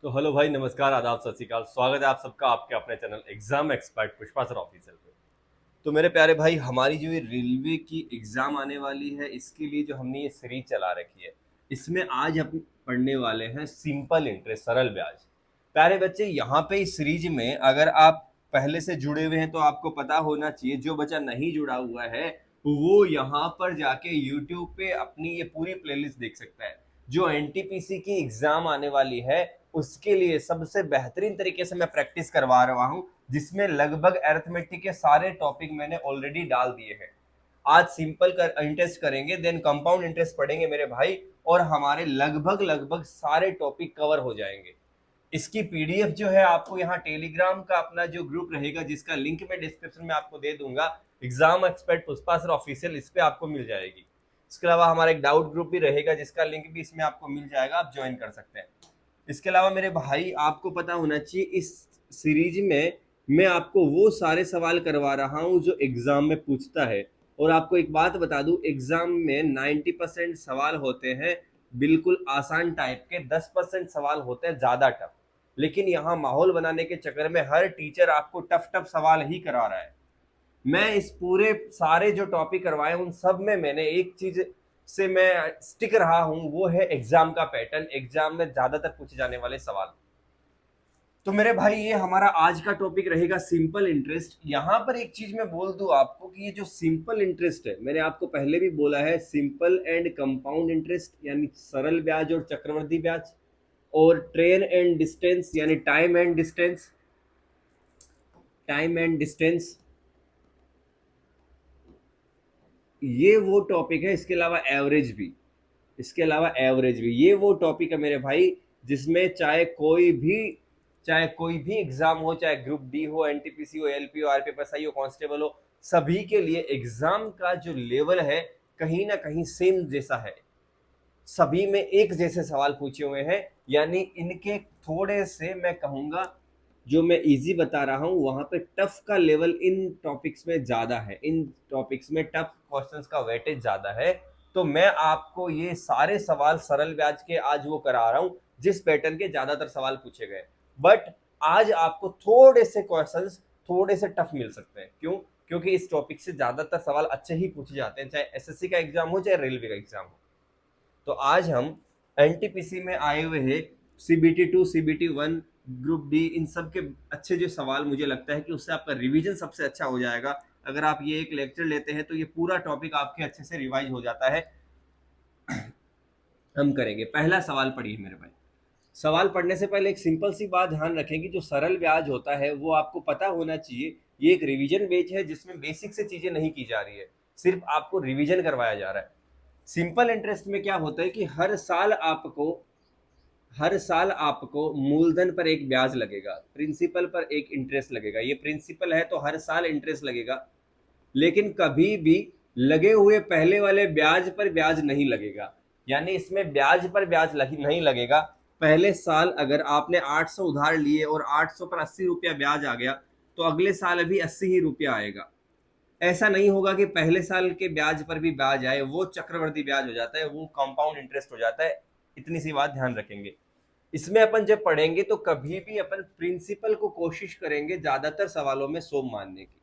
तो हेलो भाई, नमस्कार, आदाब, सत श्री अकाल। स्वागत है आप सबका आपके अपने channel exam expert Pushpa sir official पे। तो मेरे प्यारे भाई, हमारी जो ये रेलवे की एग्जाम आने वाली है, इसके लिए जो हमने ये सीरीज चला रखी है, इसमें आज हम पढ़ने वाले हैं सिंपल इंटरेस्ट, सरल ब्याज। प्यारे बच्चे, यहाँ पे इस सीरीज में अगर आप पहले से जुड़े हुए हैं तो आपको पता होना चाहिए। जो बच्चा नहीं जुड़ा हुआ है वो यहाँ पर जाके यूट्यूब पे अपनी ये पूरी प्लेलिस्ट देख सकता है। जो एनटीपीसी की एग्जाम आने वाली है उसके लिए सबसे बेहतरीन तरीके से मैं प्रैक्टिस करवा रहा हूँ, जिसमें लगभग अरिथमेटिक के सारे टॉपिक मैंने ऑलरेडी डाल दिए हैं। आज सिंपल इंटरेस्ट करेंगे, देन कंपाउंड इंटरेस्ट पढ़ेंगे मेरे भाई, और हमारे लगभग लगभग सारे टॉपिक कवर हो जाएंगे। इसकी पीडीएफ जो है आपको यहाँ टेलीग्राम का अपना जो ग्रुप रहेगा, जिसका लिंक मैं डिस्क्रिप्शन में आपको दे दूंगा, exam expert Pushpa sir official, इस पे आपको मिल जाएगी। इसके अलावा हमारा एक डाउट ग्रुप भी रहेगा, जिसका लिंक भी इसमें आपको मिल जाएगा, आप ज्वाइन कर सकते हैं। इसके अलावा मेरे भाई, आपको पता होना चाहिए इस सीरीज में मैं आपको वो सारे सवाल करवा रहा हूं जो एग्जाम में पूछता है। और आपको एक बात बता दूं, एग्जाम में 90% सवाल होते हैं बिल्कुल आसान टाइप के, 10% सवाल होते हैं ज्यादा टफ। लेकिन यहाँ माहौल बनाने के चक्कर में हर टीचर आपको टफ टफ सवाल ही करा रहा है। मैं इस पूरे सारे जो टॉपिक करवाए उन सब में मैंने एक चीज से मैं स्टिक रहा हूं, वो है एग्जाम का पैटर्न, एग्जाम में ज्यादातर पूछे जाने वाले सवाल। तो मेरे भाई, ये हमारा आज का टॉपिक रहेगा सिंपल इंटरेस्ट। यहां पर एक चीज मैं बोल दूं आपको कि ये जो सिंपल इंटरेस्ट है, मैंने आपको पहले भी बोला है, सिंपल एंड कंपाउंड इंटरेस्ट यानी सरल ब्याज और चक्रवृद्धि ब्याज, और ट्रेन एंड डिस्टेंस यानी time and distance, time and distance, ये वो टॉपिक है। इसके अलावा एवरेज भी, ये वो टॉपिक है मेरे भाई, जिसमें चाहे कोई भी एग्जाम हो, चाहे ग्रुप डी हो, एनटीपीसी हो, एलपी हो, आरपीएफएसआई हो, कांस्टेबल हो, सभी के लिए एग्जाम का जो लेवल है कहीं ना कहीं सेम जैसा है। सभी में एक जैसे सवाल पूछे हुए हैं, यानी इनके थोड़े से मैं कहूंगा, जो मैं इजी बता रहा हूं वहां पे टफ का लेवल इन टॉपिक्स में ज्यादा है, इन टॉपिक्स में टफ क्वेश्चंस का वेटेज ज्यादा है। तो मैं आपको ये सारे सवाल सरल ब्याज के आज वो करा रहा हूं जिस पैटर्न के ज्यादातर सवाल पूछे गए। बट आज आपको थोड़े से क्वेश्चंस थोड़े से टफ मिल सकते हैं। क्यों? क्योंकि इस टॉपिक से ज्यादातर सवाल अच्छे ही पूछे जाते हैं, चाहे एसएससी का एग्जाम हो चाहे रेलवे का एग्जाम हो। तो आज हम एनटीपीसी में आए हुए हैं सीबीटी 2, सीबीटी 1, ग्रुप डी, इन सब के अच्छे जो सवाल, मुझे लगता है कि उससे आपका रिवीजन सबसे अच्छा हो जाएगा। अगर आप ये एक लेक्चर लेते हैं तो ये पूरा टॉपिक आपके अच्छे से रिवाइज हो जाता है। हम करेंगे, पहला सवाल पढ़िए मेरे भाई। सवाल पढ़ने से पहले एक सिंपल सी बात ध्यान रखें कि जो सरल ब्याज होता है वो आपको पता होना चाहिए, ये एक रिवीजन बेच है जिसमें बेसिक से चीजें नहीं की जा रही है, सिर्फ आपको रिवीजन करवाया जा रहा है। सिंपल इंटरेस्ट में क्या होता है कि हर साल आपको मूलधन पर एक ब्याज लगेगा, प्रिंसिपल पर एक इंटरेस्ट लगेगा। ये प्रिंसिपल है तो हर साल इंटरेस्ट लगेगा, लेकिन कभी भी लगे हुए पहले वाले ब्याज पर ब्याज नहीं लगेगा। यानी इसमें ब्याज पर ब्याज नहीं लगेगा। पहले साल अगर आपने 800 उधार लिए और 800 पर 80 रुपया ब्याज आ गया, तो अगले साल भी 80 ही रुपया आएगा। ऐसा नहीं होगा कि पहले साल के ब्याज पर भी ब्याज आए, वो चक्रवृद्धि ब्याज हो जाता है, वो कंपाउंड इंटरेस्ट हो जाता है। इतनी सी बात ध्यान रखेंगे। इसमें अपन जब पढ़ेंगे तो कभी भी अपन प्रिंसिपल को कोशिश करेंगे ज्यादातर सवालों में 100 मानने की।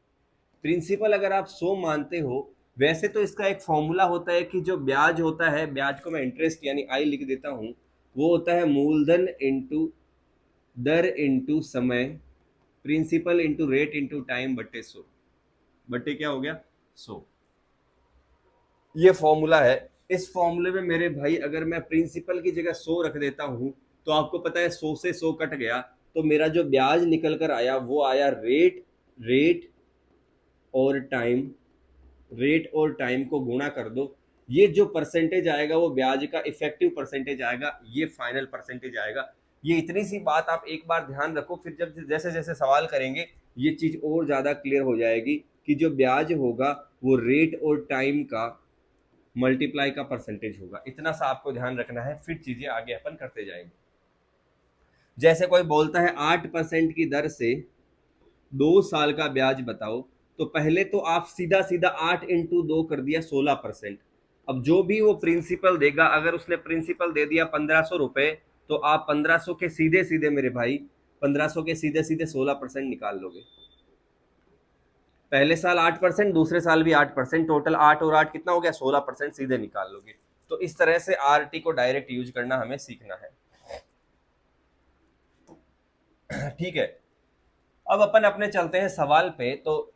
प्रिंसिपल अगर आप 100 मानते हो, वैसे तो इसका एक फॉर्मूला होता है कि जो ब्याज होता है, ब्याज को मैं इंटरेस्ट यानी आई लिख देता हूं, वो होता है मूलधन इंटू दर इंटू समय, principal into rate into time बटे 100, बटे क्या हो गया 100। ये फॉर्मूला है। इस फॉर्मूले में मेरे भाई अगर मैं प्रिंसिपल की जगह 100 रख देता हूं, तो आपको पता है 100 से 100 कट गया, तो मेरा जो ब्याज निकल कर आया वो आया रेट और टाइम। रेट और टाइम को गुणा कर दो, ये जो परसेंटेज आएगा वो ब्याज का इफेक्टिव परसेंटेज आएगा, ये फाइनल परसेंटेज आएगा। ये इतनी सी बात आप एक बार ध्यान रखो, फिर जब जैसे जैसे सवाल करेंगे ये चीज और ज्यादा क्लियर हो जाएगी कि जो ब्याज होगा वो रेट और टाइम का मल्टीप्लाई का परसेंटेज होगा। इतना सा आपको ध्यान रखना है, फिर चीजें आगे अपन करते जाएंगे। जैसे कोई बोलता है 8% की दर से 2 साल का ब्याज बताओ, तो पहले तो आप सीधा सीधा 8 × 2 कर दिया 16%। अब जो भी वो प्रिंसिपल देगा, अगर उसने प्रिंसिपल दे दिया 1500 रुपए, तो आप 1500 के सीधे सीधे मेरे भाई 1500 के सीधे सीधे 16% निकाल लोगे। पहले साल 8%, दूसरे साल भी 8%, टोटल 8 और 8 कितना हो गया 16% सीधे निकाल लोगे। तो इस तरह से आरटी को डायरेक्ट यूज करना हमें सीखना है। ठीक है, अब अपन अपने चलते हैं सवाल पे। तो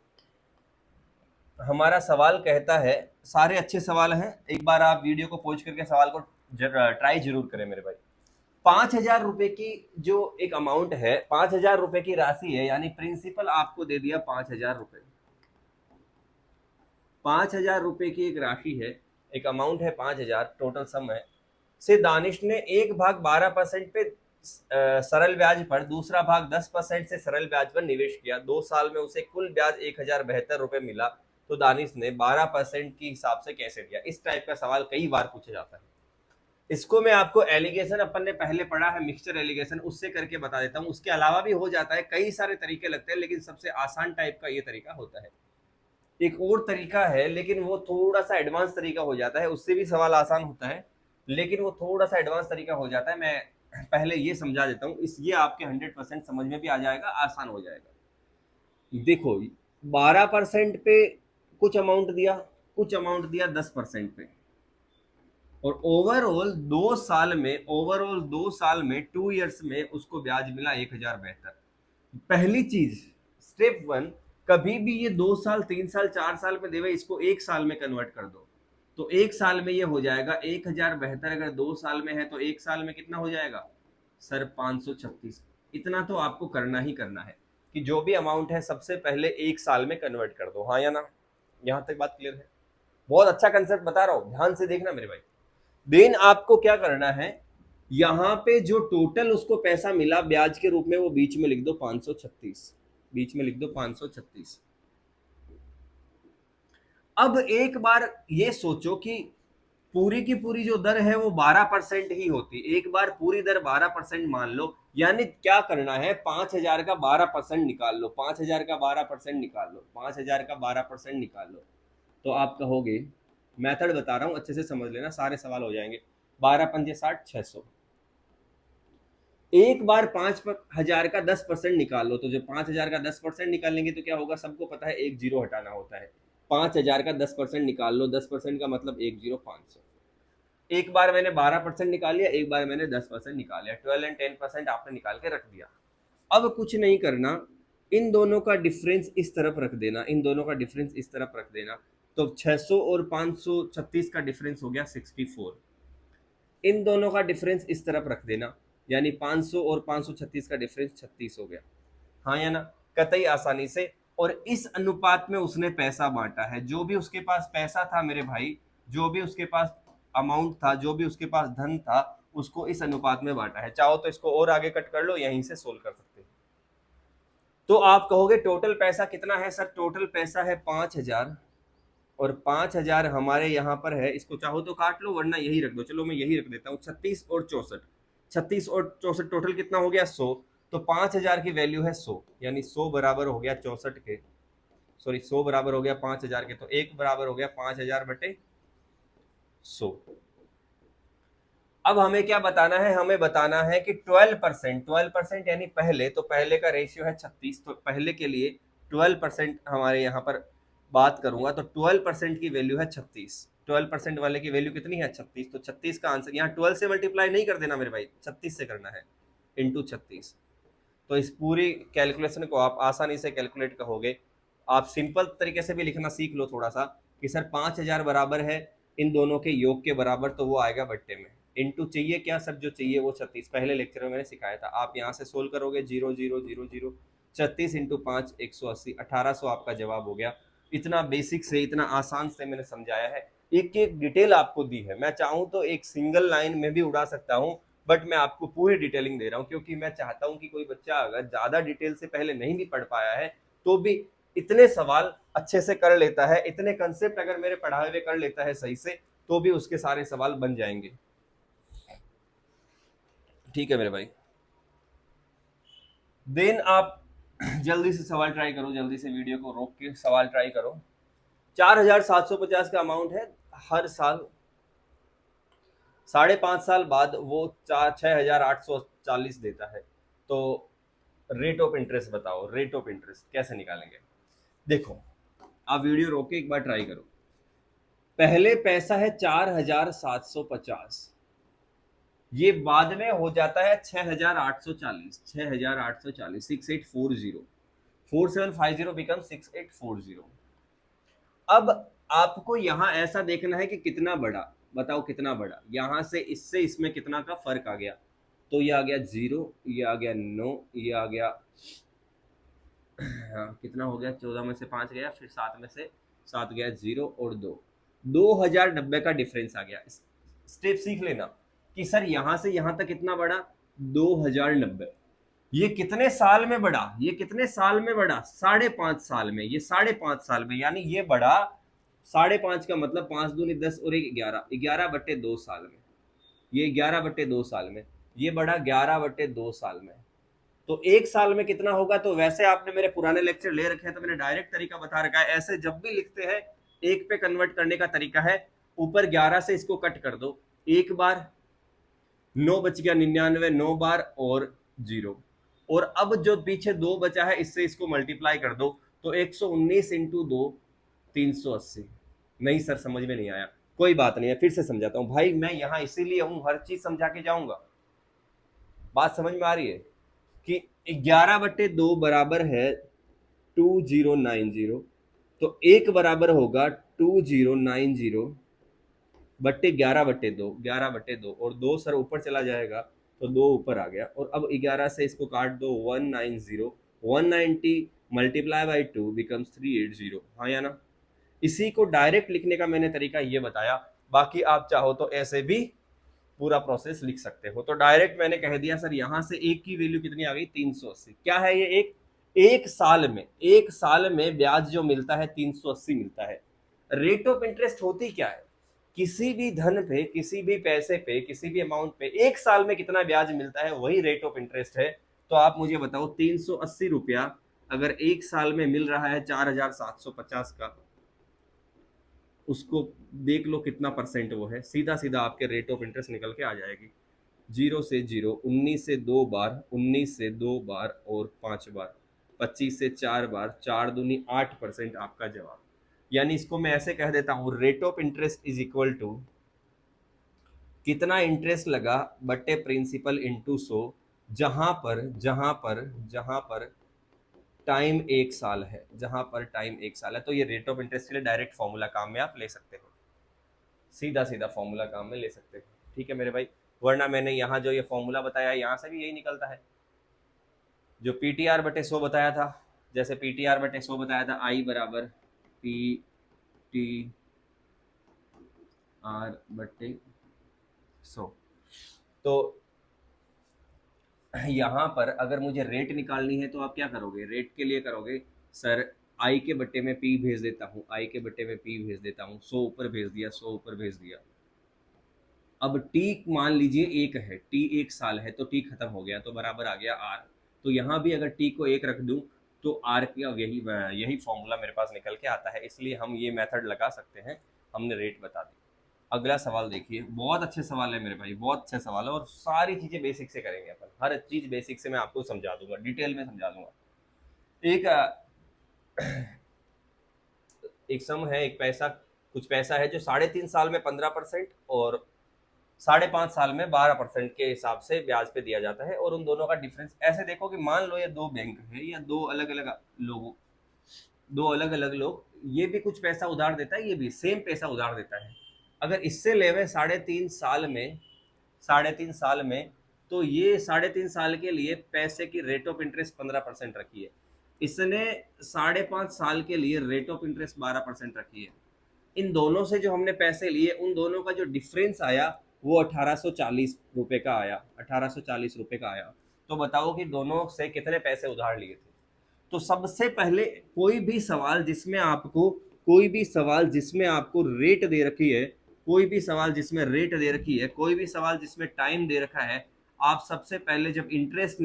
हमारा सवाल कहता है, सारे अच्छे सवाल हैं, एक बार आप वीडियो को पॉज करके सवाल को ट्राई जरूर करें मेरे भाई। 5,000 रुपए की जो एक अमाउंट है, 5,000 रुपए की राशि है, यानी प्रिंसिपल आपको दे दिया 5,000 रुपए। 5,000 रुपए की एक राशि है, एक अमाउंट है 5,000, टोटल सम है, से दानिश ने एक भाग 12% पे सरल ब्याज पर, दूसरा भाग 10% से सरल ब्याज पर निवेश किया। 2 साल में उसे कुल ब्याज 1,072 रुपए मिला, तो दानिश ने 12% के हिसाब से कैसे दिया। इस टाइप का सवाल कई बार पूछा जाता है। इसको मैं आपको एलिगेशन, अपन ने पहले पढ़ा है मिक्सचर एलिगेशन, उससे करके बता देता हूँ। उसके अलावा भी हो जाता है, कई सारे तरीके लगते हैं, लेकिन सबसे आसान टाइप का ये तरीका होता है। एक और तरीका है, लेकिन वो थोड़ा सा एडवांस तरीका हो जाता है, उससे भी सवाल आसान होता है, लेकिन वो थोड़ा सा एडवांस तरीका हो जाता है। मैं पहले ये समझा देता हूँ, इस ये आपके 100% समझ में भी आ जाएगा, आसान हो जाएगा। देखो 12% पे कुछ अमाउंट दिया, कुछ अमाउंट दिया 10% पे, और ओवरऑल 2 साल में 2 ईयर्स में उसको ब्याज मिला 1,072। पहली चीज, स्टेप 1, कभी भी ये 2 साल 3 साल 4 साल में देवे, इसको 1 साल में कन्वर्ट कर दो। तो 1 साल में ये हो जाएगा 1,072, अगर 2 साल में है तो 1 साल में कितना हो जाएगा सर 536। इतना तो आपको करना ही करना है कि जो भी अमाउंट है सबसे पहले 1 साल में कन्वर्ट कर दो, हाँ या ना। यहां तक बात क्लियर है? बहुत अच्छा कंसेप्ट बता रहा हूं, ध्यान से देखना मेरे भाई। देन आपको क्या करना है, यहां पे जो टोटल उसको पैसा मिला ब्याज के रूप में, वो बीच में लिख दो 536, बीच में लिख दो 536। अब एक बार ये सोचो कि पूरी की पूरी जो दर है वो 12% ही होती। एक बार पूरी दर 12% मान लो, यानी क्या करना है, 5,000 का 12% निकाल लो, 5,000 का 12% निकाल लो, 5,000 का 12% निकाल लो। तो आप कहोगे, मेथड बता रहा हूं अच्छे से समझ लेना, सारे सवाल हो जाएंगे। 12 पंजे 60, 600। एक बार 5,000 का 10% निकाल लो, तो जो 5,000 का 10% निकालेंगे तो क्या होगा, सबको पता है एक जीरो हटाना होता है। 5,000 का 10% निकाल लो, 10% का मतलब 1,00500। एक बार मैंने 12% निकाल लिया, एक बार मैंने 10% निकाल लिया, 12 एंड 10% आपने निकाल के रख दिया। अब कुछ नहीं करना, इन दोनों का डिफरेंस इस तरफ रख देना, इन दोनों का डिफरेंस इस तरफ रख देना। तो 600 और 536 का डिफरेंस हो गया 64। इन दोनों का डिफरेंस इस तरफ रख देना, यानी 500 और 536 का डिफरेंस 36 हो गया, हाँ या ना, कतई आसानी से। और इस अनुपात में उसने पैसा बांटा है, जो भी उसके पास पैसा था मेरे भाई, जो भी उसके पास अमाउंट था, जो भी उसके पास धन था, उसको इस अनुपात में बांटा है। चाहो तो इसको और आगे कट कर लो, यहीं से सोल्व कर सकते हैं। तो आप कहोगे टोटल पैसा कितना है सर, टोटल पैसा है 5,000, और 5,000 हमारे यहाँ पर है, इसको चाहो तो काट लो वरना यही रख दो, चलो मैं यही रख देता हूँ। 36 और 64, 36 और 64 टोटल कितना हो गया 100। तो 5,000 की वैल्यू है 100, यानी 100 बराबर हो गया 64 के, सॉरी 100 बराबर हो गया 5,000 के, तो एक बराबर हो गया 5,000 बटे 100। अब हमें क्या बताना है, हमें बताना है कि 12% यानी पहले, तो पहले का रेशियो है 36, तो पहले के लिए 12% हमारे यहाँ पर बात करूंगा, तो 12% की वैल्यू है 36। 12% वाले की वैल्यू कितनी है 36, तो 36 का आंसर यहाँ 12 से मल्टीप्लाई नहीं कर देना मेरे भाई, 36 से करना है, इंटू 36। तो इस पूरी कैलकुलेशन को आप आसानी से कैलकुलेट करोगे। आप सिंपल तरीके से भी लिखना सीख लो थोड़ा सा, कि सर 5,000 बराबर है इन दोनों के योग के बराबर, तो वो आएगा बट्टे में। इंटू चाहिए क्या सर, जो चाहिए वो 36, पहले लेक्चर में मैंने सिखाया था। आप यहाँ से सोल्व करोगे, 0 0 0 0, 36 इंटू 5 180, 1,800 आपका जवाब हो गया। इतना बेसिक से, इतना आसान से मैंने समझाया है, एक एक डिटेल आपको दी है। मैं चाहूँ तो एक सिंगल लाइन में भी उड़ा सकता हूँ, बट मैं आपको पूरी डिटेलिंग दे रहा हूँ, क्योंकि मैं चाहता हूँ कि कोई बच्चा अगर ज्यादा डिटेल से पहले नहीं भी पढ़ पाया है, तो भी इतने सवाल अच्छे से कर लेता है, इतने कंसेप्ट अगर मेरे पढ़ाए हुए कर लेता है सही से, तो भी उसके सारे सवाल बन जाएंगे। ठीक है मेरे भाई, देन आप जल्दी से सवाल ट्राई करो, जल्दी से वीडियो को रोक के सवाल ट्राई करो। 4,750 का अमाउंट है, हर साल 5.5 साल बाद वो 6,840 देता है। तो रेट ऑफ इंटरेस्ट बताओ, रेट ऑफ इंटरेस्ट कैसे निकालेंगे? देखो, आप वीडियो रोक के एक बार ट्राई करो। पहले पैसा है 4,750, ये बाद में हो जाता है 6,840, 6,840, 6840, 4750 बिकम 6840। अब आपको यहां ऐसा देखना है कि कितना बड़ा, बताओ कितना बड़ा, यहां से इससे इसमें कितना का फर्क आ गया। तो ये आ गया 0, ये आ गया 9, ये आ गया हाँ, कितना हो गया, 14 में से 5 गया, फिर 7 में से 7 गया, 0 और 2, 2090 का डिफरेंस आ गया। स्टेप सीख लेना कि सर यहां से यहां तक कितना बढ़ा, 2090। ये कितने साल में बढ़ा, ये कितने साल में बढ़ा, 5.5 साल में, ये 5.5 साल में, यानी ये बढ़ा 5.5 का मतलब 5 दूनी 10 और 1 11, 11/2 साल में, ये 11/2 साल में, ये बढ़ा 11/2 साल में। तो एक साल में कितना होगा? तो वैसे आपने मेरे पुराने लेक्चर ले रखे हैं तो मैंने डायरेक्ट तरीका बता रखा है, ऐसे जब भी लिखते हैं एक पे कन्वर्ट करने का तरीका है, ऊपर 11 से इसको कट कर दो, एक बार 9 बच गया 99, 9 बार और 0, और अब जो पीछे 2 बचा है इससे इसको मल्टीप्लाई कर दो, तो 119 इंटू 2 380। नहीं सर समझ में नहीं आया, कोई बात नहीं है, फिर से समझाता हूं भाई, मैं यहां इसीलिए हूं, हर चीज समझा के जाऊंगा। बात समझ में आ रही है कि 11/2 बराबर है 2090, तो एक बराबर होगा 2090 बट्टे 11/2, 11/2, और 2 सर ऊपर चला जाएगा तो 2 ऊपर आ गया, और अब 11 से इसको काट दो, 190, 190 मल्टीप्लाई बाई 2 बिकम्स 380, हाँ या ना? इसी को डायरेक्ट लिखने का मैंने तरीका ये बताया, बाकी आप चाहो तो ऐसे भी पूरा प्रोसेस लिख सकते हो। तो डायरेक्ट मैंने कह दिया सर यहां से एक की वैल्यू कितनी आ गई, 380। क्या है ये? एक साल में, एक साल में ब्याज जो मिलता है 380 मिलता है। रेट ऑफ इंटरेस्ट होती क्या है? किसी भी धन पे, किसी भी पैसे पे, किसी भी अमाउंट पे एक साल में कितना ब्याज मिलता है, वही रेट ऑफ इंटरेस्ट है। तो आप मुझे बताओ 380 रुपया अगर एक साल में मिल रहा है 4,750 का, उसको देख लो कितना परसेंट वो है, सीधा सीधा आपके रेट ऑफ इंटरेस्ट निकल के आ जाएगी। 0 से 0, 19 से 2 बार, 19 से 2 बार और 5 बार, 25 से 4 बार, 4 दूनी 8% आपका जवाब। यानी इसको मैं ऐसे कह देता हूं, rate of interest is equal to कितना इंटरेस्ट लगा बटे प्रिंसिपल इंटू 100, जहां पर टाइम एक साल है, जहां पर टाइम एक साल है। तो ये रेट ऑफ इंटरेस्ट के लिए डायरेक्ट फॉर्मूला काम में आप ले सकते हो, सीधा सीधा फॉर्मूला काम में ले सकते हो, ठीक है मेरे भाई। वरना मैंने यहाँ जो ये फॉर्मूला बताया यहाँ से भी यही निकलता है, जो PTR/100 बताया था, जैसे PTR/100 बताया था, I बराबर PTR/100। तो यहाँ पर अगर मुझे रेट निकालनी है तो आप क्या करोगे? रेट के लिए करोगे सर आई के बट्टे में पी भेज देता हूँ, आई के बट्टे में पी भेज देता हूँ, 100 ऊपर भेज दिया, 100 ऊपर भेज दिया। अब टी मान लीजिए एक है, टी एक साल है, तो टी खत्म हो गया, तो बराबर आ गया आर। तो यहाँ भी अगर टी को एक रख दूं तो आर का यही फॉर्मूला मेरे पास निकल के आता है, इसलिए हम ये मेथड लगा सकते हैं। हमने रेट बता दी। अगला सवाल देखिए, बहुत अच्छे सवाल है मेरे भाई, बहुत अच्छे सवाल है, और सारी चीजें बेसिक से करेंगे अपन, हर चीज बेसिक से मैं आपको समझा दूंगा, डिटेल में समझा दूंगा। एक एक सम है, एक पैसा, कुछ पैसा है जो 3.5 साल में 15% और 5.5 साल में 12% के हिसाब से ब्याज पे दिया जाता है, और उन दोनों का डिफरेंस ऐसे देखो कि मान लो ये दो बैंक है या दो अलग अलग लोग, ये भी कुछ पैसा उधार देता है, ये भी सेम पैसा उधार देता है। अगर इससे लेवे 3.5 साल में, 3.5 साल में, तो ये 3.5 साल के लिए पैसे की रेट ऑफ इंटरेस्ट 15% रखी है, इसने 5.5 साल के लिए रेट ऑफ इंटरेस्ट 12% रखी है। इन दोनों से जो हमने पैसे लिए, उन दोनों का जो डिफरेंस आया वो 1840 रुपए का आया, 1840 रुपए का आया। तो बताओ कि दोनों से कितने पैसे उधार लिए थे? तो सबसे पहले कोई भी सवाल जिसमें आपको रेट दे रखी है, कोई भी सवाल जिसमें रेट दे रखी है, कोई भी सवाल जिसमें टाइम दे रखा है, आप सबसे पहले जब इंटरेस्ट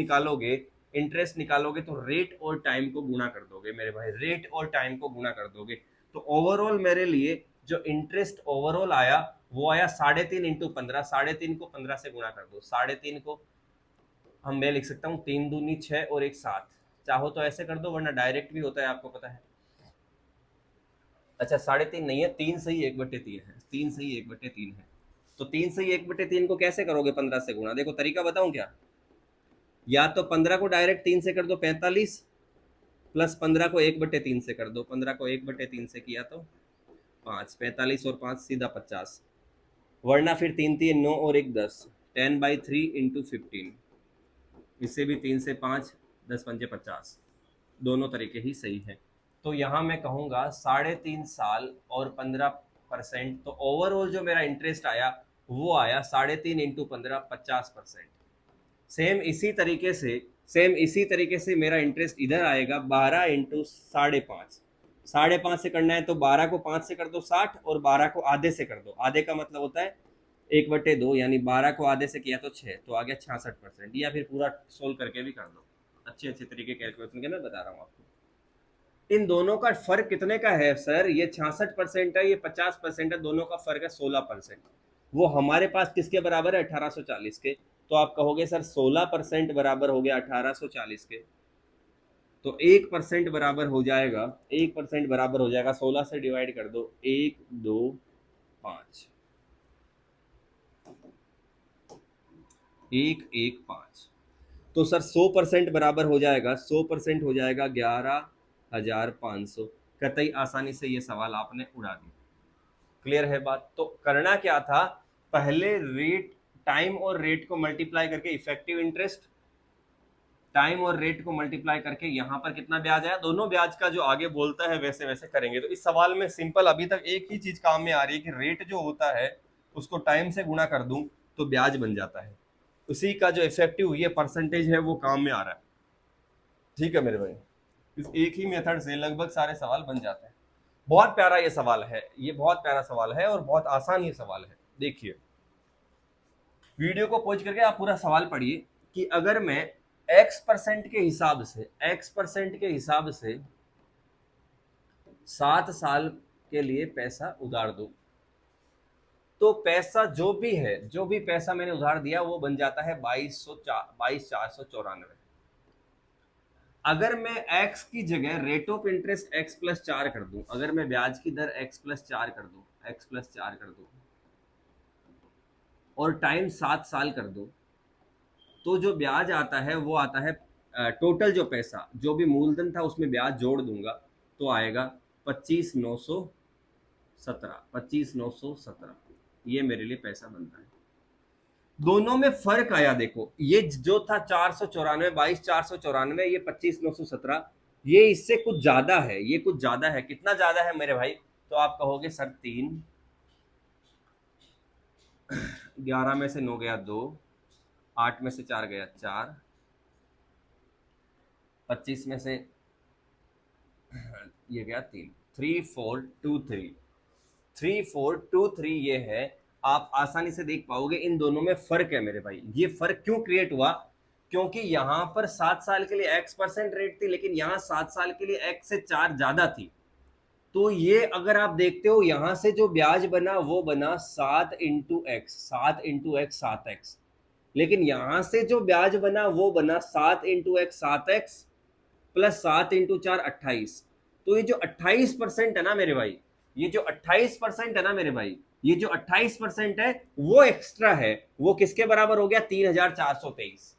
निकालोगे तो रेट और टाइम को गुणा कर दोगे मेरे भाई, रेट और टाइम को गुणा कर दोगे। तो ओवरऑल मेरे लिए जो इंटरेस्ट ओवरऑल आया वो आया 3.5 इंटू 15, 3.5 को 15 से गुणा कर दो, 3.5 को हम मैं लिख सकता हूँ 3 दूनी 6 और एक 7, चाहो तो ऐसे कर दो वरना डायरेक्ट भी होता है, आपको पता है। अच्छा 3.5 नहीं है, 3 सही 1/3 है, 3 सही 1/3 है। तो 3 सही 1/3 को कैसे करोगे 15 से गुणा? देखो तरीका बताऊं क्या, या तो 15 को डायरेक्ट 3 से कर दो 45, प्लस 15 को 1/3 से कर दो, 15 को 1/3 से किया तो 5, 45 और 5 सीधा 50, वरना फिर 3 3 9 और एक 10, 10/3 इंटू 15, इससे भी 3 से 5, 10 पंजे 50, दोनों तरीके ही सही है। तो यहाँ मैं कहूँगा 3.5 साल और 15%, तो ओवरऑल जो मेरा इंटरेस्ट आया वो आया 3.5 इंटू 15, 50%। सेम इसी तरीके से मेरा इंटरेस्ट इधर आएगा 12 इंटू 5.5, 5.5 से करना है तो 12 को 5 से कर दो 60, और 12 को आधे से कर दो, आधे का मतलब होता है 1/2, यानी 12 को आधे से किया तो 6, तो आ गया 66%, या फिर पूरा सोल्व करके भी कर दो, अच्छे अच्छे तरीके कैलकुलेशन के मैं बता रहा हूँ आपको। इन दोनों का फर्क कितने का है सर? ये 66% है, ये 50% है, दोनों का फर्क है 16%। वो हमारे पास किसके बराबर है? 1840 के। तो आप कहोगे सर 16% बराबर हो गया 1840 के, तो 1% बराबर हो जाएगा, 1% बराबर हो जाएगा 16 से डिवाइड कर दो, 1 2 5, 1 1 5, तो सर 100% बराबर हो जाएगा, 100% हो जाएगा 11,500। कतई आसानी से ये सवाल आपने उड़ा दिया। क्लियर है बात? तो करना क्या था, पहले रेट, टाइम और रेट को मल्टीप्लाई करके इफेक्टिव इंटरेस्ट, टाइम और रेट को मल्टीप्लाई करके यहाँ पर कितना ब्याज आया, दोनों ब्याज का जो आगे बोलता है वैसे वैसे करेंगे। तो इस सवाल में सिंपल अभी तक एक ही चीज काम में आ रही है कि रेट जो होता है उसको टाइम से गुणा कर दूं तो ब्याज बन जाता है, उसी का जो इफेक्टिव ये परसेंटेज है वो काम में आ रहा है। ठीक है मेरे भाई, इस एक ही मेथड से लगभग सारे सवाल बन जाते हैं। बहुत प्यारा ये सवाल है, ये बहुत प्यारा सवाल है और बहुत आसान ये सवाल है। देखिए वीडियो को पॉज करके आप पूरा सवाल पढ़िए कि अगर मैं x% के हिसाब से, x% के हिसाब से 7 साल के लिए पैसा उधार दूं, तो पैसा जो भी है, जो भी पैसा मैंने उधार दिया वो बन जाता है 22,494। अगर मैं x की जगह रेट ऑफ इंटरेस्ट x+4 कर दूं, अगर मैं ब्याज की दर x+4 कर दूं, x+4 कर दूं और टाइम 7 साल कर दूं, तो जो ब्याज आता है वो आता है, टोटल जो पैसा, जो भी मूलधन था उसमें ब्याज जोड़ दूंगा तो आएगा 25,917, 25,917, ये मेरे लिए पैसा बनता है। दोनों में फर्क आया, देखो ये जो था 494, 22,494, ये 25,917, ये इससे कुछ ज्यादा है, ये कुछ ज्यादा है। कितना ज्यादा है मेरे भाई? तो आप कहोगे सर 3, 11 में से 9 गया 2, 8 में से 4 गया 4, 25 में से ये गया 3, 3,4,2,3, 3,4,2,3 ये है। आप आसानी से देख पाओगे इन दोनों में फर्क है मेरे भाई। ये फर्क क्यों क्रिएट हुआ? क्योंकि यहां पर 7 साल के लिए x% रेट थी, लेकिन यहां 7 साल के लिए x से 4 ज्यादा थी। तो ये अगर आप देखते हो यहां से जो ब्याज बना वो बना 7 into x, 7 into x 7x, लेकिन यहां से जो ब्याज बना वो बना 7 into x 7x plus 7 into 4 28। तो ये जो 28% है ना मेरे भाई, ये जो 28% है ना मेरे भाई, ये जो 28% है वो एक्स्ट्रा है, वो किसके बराबर हो गया? 3,423।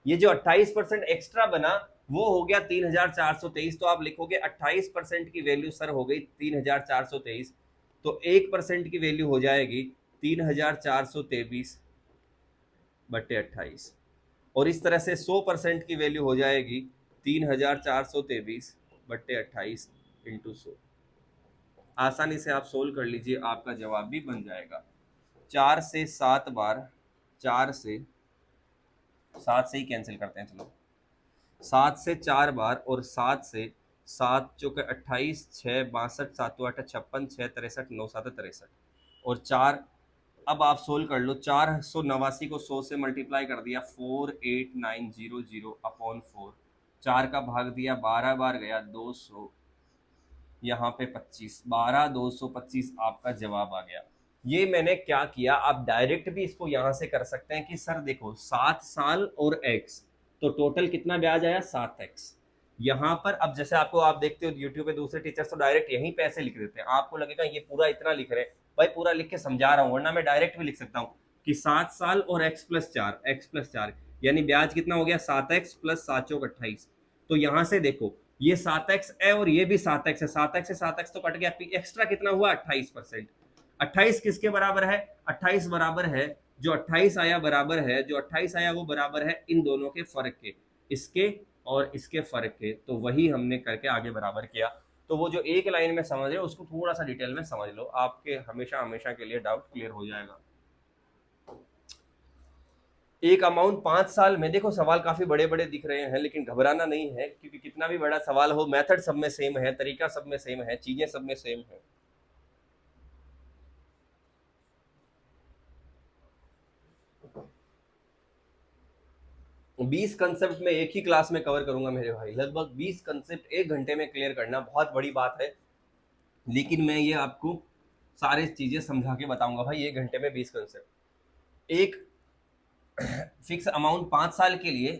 ये जो 28% एक्स्ट्रा बना वो हो गया 3,423। तो आप लिखोगे 28% की वैल्यू सर हो गई 3,423, तो 1% की वैल्यू हो जाएगी 3,423/28, और इस तरह से 100% की वैल्यू हो जाएगी 3,423/28 इंटू 100। आसानी से आप सोल्व कर लीजिए, आपका जवाब भी बन जाएगा। 4 से 7 बार, 4 से 7 से ही कैंसिल करते हैं, चलो 7 से 4 बार और 7 से 7 चौके 28, 6 62, 7 8 56, 6 63, 9 7 63 और 4। अब आप सोल्व कर लो, 489 को 100 से मल्टीप्लाई कर दिया 48900/4, 4 का भाग दिया 12 बार गया 200, यहाँ पे 25, 12 225 आपका जवाब आ गया। ये मैंने क्या किया, आप डायरेक्ट भी इसको यहां से कर सकते हैं कि सर देखो 7 साल और x, तो टोटल कितना ब्याज आया 7x। यहाँ पर अब जैसे आपको, आप देखते हो यूट्यूब पे दूसरे टीचर्स तो डायरेक्ट यहीं पैसे लिख देते हैं, आपको लगेगा ये पूरा इतना लिख रहे हैं, भाई पूरा लिख के समझा रहा हूँ, वरना मैं डायरेक्ट भी लिख सकता हूँ कि 7 साल और x+4 यानी ब्याज कितना हो गया 7x प्लस 7×4 = 28। तो यहां से देखो ये 7x है और ये भी 7x है, 7x से 7x तो कट गया, एक्स्ट्रा कितना हुआ 28%। 28 किसके बराबर है, 28 बराबर है, जो 28 आया बराबर है, जो 28 आया वो बराबर है इन दोनों के फर्क के, इसके और इसके फर्क के। तो वही हमने करके आगे बराबर किया। तो वो जो एक लाइन में समझ रहे हो उसको थोड़ा सा डिटेल में समझ लो, आपके हमेशा हमेशा के लिए डाउट क्लियर हो जाएगा। एक अमाउंट 5 साल में, देखो सवाल काफी बड़े बड़े दिख रहे हैं लेकिन घबराना नहीं है, क्योंकि कितना भी बड़ा सवाल हो मेथड सब में सेम है, तरीका सब में सेम है, चीजें सब में सेम है। बीस कंसेप्ट में एक ही क्लास में कवर करूंगा मेरे भाई, लगभग 20 कंसेप्ट 1 घंटे में क्लियर करना बहुत बड़ी बात है, लेकिन मैं ये आपको सारे चीजें समझा के बताऊंगा भाई 1 घंटे में 20 कंसेप्ट। एक फिक्स अमाउंट 5 साल के लिए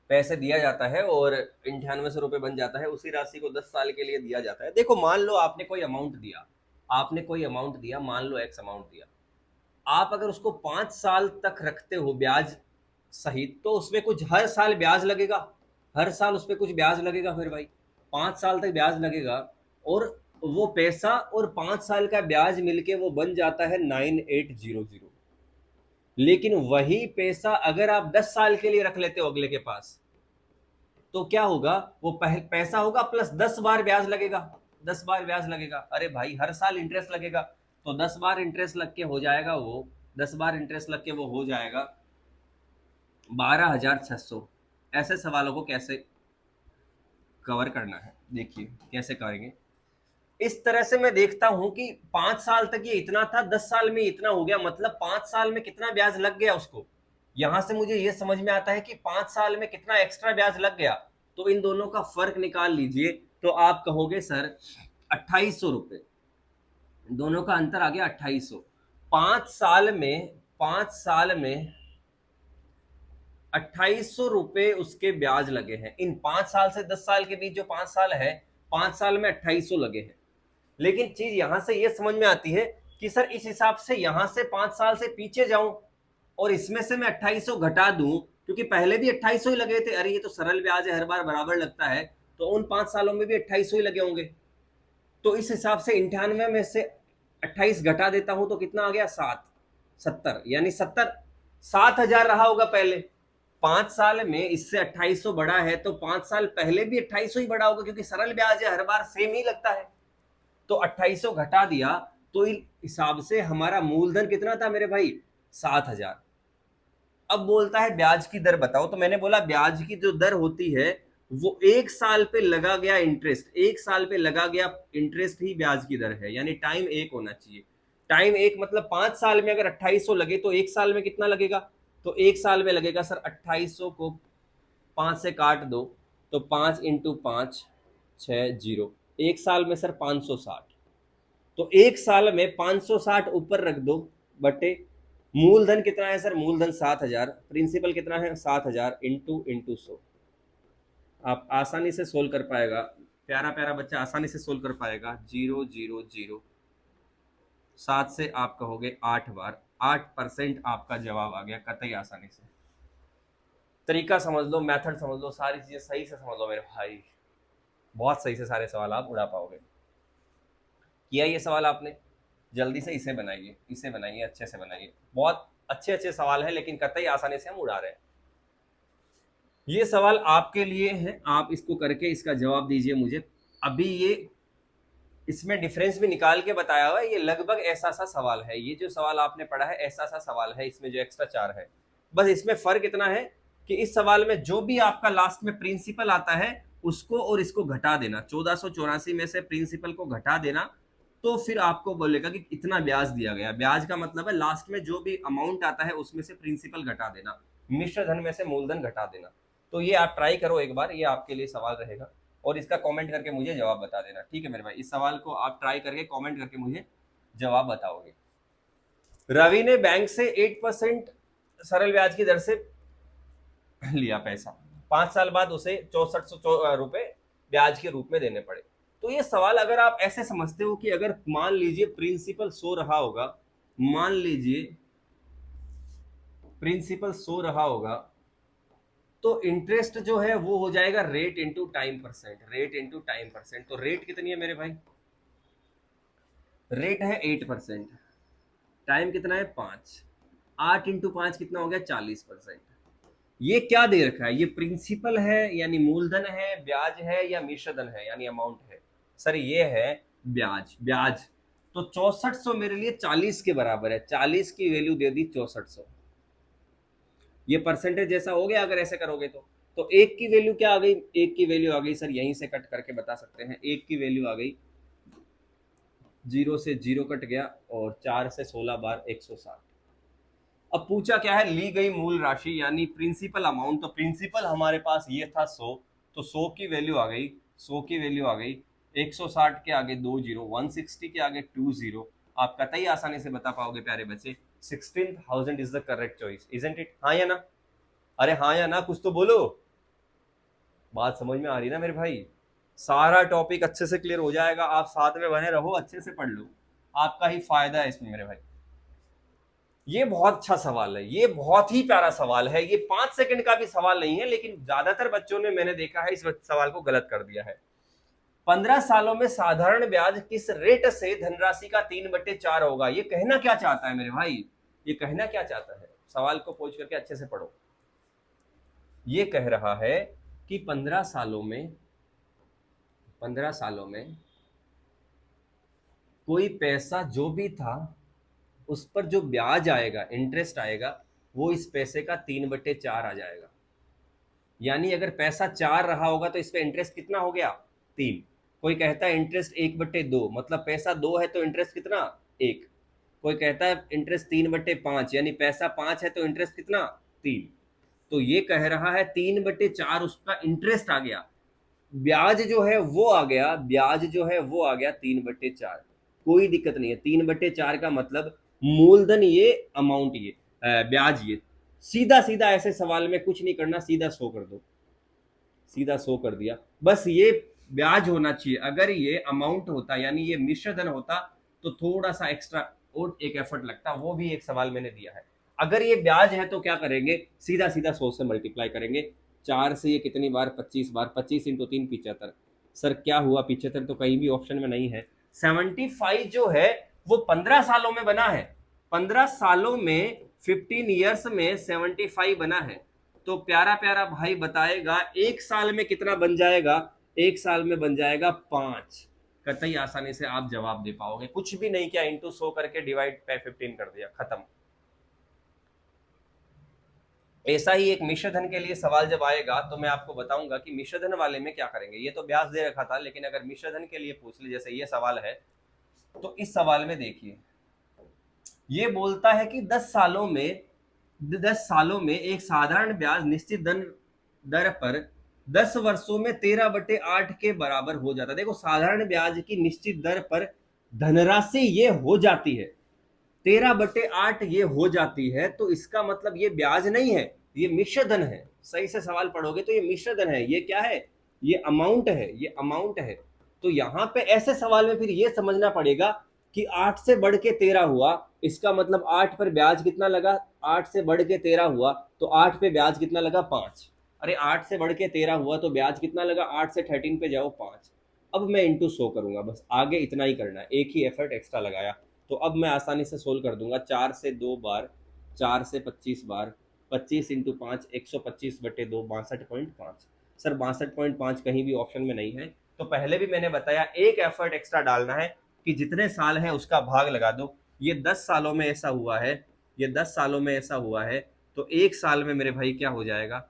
पैसे दिया जाता है और 9800 रुपये बन जाता है, उसी राशि को 10 साल के लिए दिया जाता है। देखो मान लो आपने कोई अमाउंट दिया, आपने कोई अमाउंट दिया, मान लो एक्स अमाउंट दिया, आप अगर उसको 5 साल तक रखते हो ब्याज सहित, तो उसमें कुछ हर साल ब्याज लगेगा, हर साल उस पर कुछ ब्याज लगेगा, फिर भाई 5 साल तक ब्याज लगेगा, और वो पैसा और 5 साल का ब्याज मिलके वो बन जाता है 9800। लेकिन वही पैसा अगर आप 10 साल के लिए रख लेते हो अगले के पास, तो क्या होगा, वो पैसा होगा प्लस 10 बार ब्याज लगेगा, 10 बार ब्याज लगेगा, अरे भाई हर साल इंटरेस्ट लगेगा, तो 10 बार इंटरेस्ट लग के हो जाएगा वो, 10 बार इंटरेस्ट लग के वो हो जाएगा 12,600। ऐसे सवालों को कैसे कवर करना है, देखिए कैसे करेंगे। इस तरह से मैं देखता हूं कि 5 साल तक ये इतना था, 10 साल में इतना हो गया, मतलब 5 साल में कितना ब्याज लग गया उसको, यहां से मुझे ये समझ में आता है कि 5 साल में कितना एक्स्ट्रा ब्याज लग गया। तो इन दोनों का फर्क निकाल लीजिए, तो आप कहोगे सर 2800 रुपये, दोनों का अंतर आ गया 2800। 5 साल में, 5 साल में 2800 रुपये उसके ब्याज लगे हैं, इन 5 साल से 10 साल के बीच जो 5 साल है, 5 साल में 2800 लगे हैं। लेकिन चीज यहां से ये समझ में आती है कि सर इस हिसाब से यहां से 5 साल से पीछे जाऊं और इसमें से मैं 2800 घटा दूं, क्योंकि पहले भी 2800 ही लगे थे, अरे ये तो सरल ब्याज है हर बार बराबर लगता है, तो उन 5 सालों में भी 2800 ही लगे होंगे। तो इस हिसाब से 98 में से 28 घटा देता हूं तो कितना आ गया 70, यानी 7,000 रहा होगा पहले। 5 साल में इससे 2800 बड़ा है, तो 5 साल पहले भी 2800 ही बड़ा होगा, क्योंकि सरल ब्याज है हर बार सेम ही लगता है। तो 2800 घटा दिया, तो इस हिसाब से हमारा मूलधन कितना था मेरे भाई 7,000। अब बोलता है ब्याज की दर बताओ, तो मैंने बोला ब्याज की जो दर होती है वो 1 साल पे लगा गया इंटरेस्ट, 1 साल पे लगा गया इंटरेस्ट ही ब्याज की दर है, यानी टाइम 1 होना चाहिए। टाइम 1 मतलब 5 साल में अगर 2800 लगे तो 1 साल में कितना लगेगा, तो 1 साल में लगेगा सर 2800 को 5 से काट दो, तो 5 × 5 60, 1 साल में सर 560, तो 1 साल में 560 ऊपर रख दो बटे मूलधन कितना है सर, मूलधन 7,000, प्रिंसिपल कितना है 7,000 इंटू 100। आप आसानी से सोल्व कर पाएगा, प्यारा प्यारा बच्चा आसानी से सोल्व कर पाएगा। 000 7 से आप कहोगे 8 बार, 8% आपका जवाब आ गया कतई आसानी से। तरीका समझ लो, मेथड समझ लो, सारी चीजें सही से समझ लो मेरे भाई, बहुत सही से सारे सवाल आप उड़ा पाओगे। किया ये सवाल आपने, जल्दी से इसे बनाइए, इसे बनाइए, अच्छे से बनाइए, बहुत अच्छे अच्छे सवाल है लेकिन कतई आसानी से हम उड़ा रहे हैं। ये सवाल आपके लिए है, आप इसको करके इसका जवाब दीजिए मुझे। अभी ये इसमें डिफरेंस भी निकाल के बताया हुआ है, ये लगभग ऐसा सा सवाल है, ये जो सवाल आपने पढ़ा है ऐसा सा सवाल है, इसमें जो एक्स्ट्रा 4 है, बस इसमें फर्क इतना है कि इस सवाल में जो भी आपका लास्ट में प्रिंसिपल आता है उसको और इसको घटा देना, 1484 में से प्रिंसिपल को घटा देना, तो फिर आपको बोलेगा कि इतना ब्याज दिया गया। ब्याज का मतलब है लास्ट में जो भी अमाउंट आता है उसमें से प्रिंसिपल घटा देना, मिश्र धन में से मूलधन घटा देना। तो ये आप ट्राई करो एक बार, ये आपके लिए सवाल रहेगा, और इसका कमेंट करके मुझे जवाब बता देना, ठीक है मेरे भाई। इस सवाल को आप ट्राई करके कमेंट करके मुझे जवाब बताओगे। रवि ने बैंक से 8% सरल ब्याज की दर से लिया पैसा, 5 साल बाद उसे 6400 रुपए ब्याज के रूप में देने पड़े। तो ये सवाल अगर आप ऐसे समझते हो कि अगर मान लीजिए प्रिंसिपल सो रहा होगा, मान लीजिए प्रिंसिपल सो रहा होगा, तो इंटरेस्ट जो है वो हो जाएगा rate into time percent, rate into time percent. तो रेट कितनी है मेरे भाई, रेट है 8%, टाइम कितना है 5, 8 इंटू 5 कितना हो गया 40%। ये क्या दे रखा है, ये प्रिंसिपल है यानी मूलधन है, ब्याज है या मिश्रधन है यानी अमाउंट है। सर ये है ब्याज, ब्याज। तो 6400 मेरे लिए 40 के बराबर है, 40 की वैल्यू दे दी 6400। ये परसेंटेज जैसा हो गया अगर ऐसे करोगे तो एक की वैल्यू क्या आ गई, एक की वैल्यू आ गई सर यहीं से कट करके बता सकते हैं, एक की वैल्यू आ गई 0 से 0 कट गया और 4 से 16 बार 160। अब पूछा क्या है, ली गई मूल राशि यानी प्रिंसिपल अमाउंट। तो प्रिंसिपल हमारे पास ये था 100, तो 100 की वैल्यू आ गई, 100 की वैल्यू आ गई 160 के आगे 2 जीरो, 160 के आगे 2 जीरो। आप कतई आसानी से बता पाओगे प्यारे बच्चे, 16,000 is the correct choice, isn't it? हाँ या ना? अरे हाँ या ना, कुछ तो बोलो। बात समझ में आ रही ना मेरे भाई? सारा टॉपिक अच्छे से क्लियर हो जाएगा, आप साथ में बने रहो, अच्छे से पढ़ लो, आपका ही फायदा है इसमें मेरे भाई। ये बहुत अच्छा सवाल है, ये बहुत ही प्यारा सवाल है, ये 5 सेकंड का भी सवाल नहीं है, लेकिन ज्यादातर बच्चों ने मैंने देखा है इस सवाल को गलत कर दिया है। 15 सालों में साधारण ब्याज किस रेट से धनराशि का 3/4 होगा? ये कहना क्या चाहता है मेरे भाई, ये कहना क्या चाहता है? सवाल को खोज करके अच्छे से पढ़ो। ये कह रहा है कि 15 सालों में, 15 सालों में कोई पैसा जो भी था उस पर जो ब्याज आएगा, इंटरेस्ट आएगा, वो इस पैसे का 3/4 आ जाएगा। यानी अगर पैसा 4 रहा होगा तो इस पे इंटरेस्ट कितना हो गया 3। कोई कहता है इंटरेस्ट 1/2, मतलब पैसा 2 है तो इंटरेस्ट कितना 1। कोई कहता है इंटरेस्ट 3/5, यानी पैसा 5 है तो इंटरेस्ट कितना 3। तो ये कह रहा है 3/4 उसका इंटरेस्ट आ गया, ब्याज जो है वो आ गया, ब्याज जो है वो आ गया 3/4। कोई दिक्कत नहीं है, 3/4 का मतलब मूलधन ये, अमाउंट ये, ब्याज ये। सीधा सीधा ऐसे सवाल में कुछ नहीं करना, सीधा 100 कर दो, सीधा 100 कर दिया। बस ये ब्याज होना चाहिए, अगर ये अमाउंट होता यानी ये मिश्रधन होता तो थोड़ा सा एक्स्ट्रा और एक एफर्ट लगता, वो भी एक सवाल मैंने दिया है। अगर ये ब्याज है तो क्या करेंगे, सीधा सीधा 100 से मल्टीप्लाई करेंगे। 4 से ये कितनी बार 25 बार, 25 इंटू 3 75। सर क्या हुआ 75 तो कहीं भी ऑप्शन में नहीं है। 75 जो है वो 15 सालों में बना है, 15 सालों में 15 ईयर्स में 75 बना है। तो प्यारा प्यारा भाई बताएगा एक साल में कितना बन जाएगा, एक साल में बन जाएगा 5। कतई आसानी से आप जवाब दे पाओगे, कुछ भी नहीं किया, इंटू 100 करके डिवाइड पे 15 कर दिया, खत्म। ऐसा ही एक मिश्रधन के लिए सवाल जब आएगा तो मैं आपको बताऊंगा कि मिश्रधन वाले में क्या करेंगे। ये तो ब्याज दे रखा था, लेकिन अगर मिश्रधन के लिए पूछ ले, जैसे ये सवाल है, तो इस सवाल में देखिए ये बोलता है कि 10 सालों में एक साधारण ब्याज निश्चित दर पर 10 वर्षों में 13/8 के बराबर हो जाता है। देखो साधारण ब्याज की निश्चित दर पर धनराशि ये हो जाती है 13/8, ये हो जाती है, तो इसका मतलब ये ब्याज नहीं है, ये मिश्रधन है। सही से सवाल पढ़ोगे तो ये मिश्रधन है, ये क्या है, ये अमाउंट है, ये अमाउंट है। तो यहां पे ऐसे सवाल में फिर ये समझना पड़ेगा कि 8 से बढ़ के 13 हुआ, इसका मतलब 8 पर ब्याज कितना लगा, 8 से बढ़ के 13 हुआ तो 8 पे ब्याज कितना लगा 5। अरे 8 से बढ़ के 13 हुआ तो ब्याज कितना लगा, 8 से 13 पे जाओ 5। अब मैं इंटू 100 करूंगा, बस आगे इतना ही करना है, एक ही एफर्ट एक्स्ट्रा लगाया। तो अब मैं आसानी से सोल्व कर दूंगा, 4 से 2 बार, 4 से 25 बार, 25 इंटू 5 125/2, 62.5। सर 62.5 कहीं भी ऑप्शन में नहीं है। तो पहले भी मैंने बताया एक एफर्ट एक्स्ट्रा डालना है कि जितने साल है उसका भाग लगा दो। ये 10 सालों में ऐसा हुआ है, ये 10 सालों में ऐसा हुआ है, तो एक साल में मेरे भाई क्या हो जाएगा,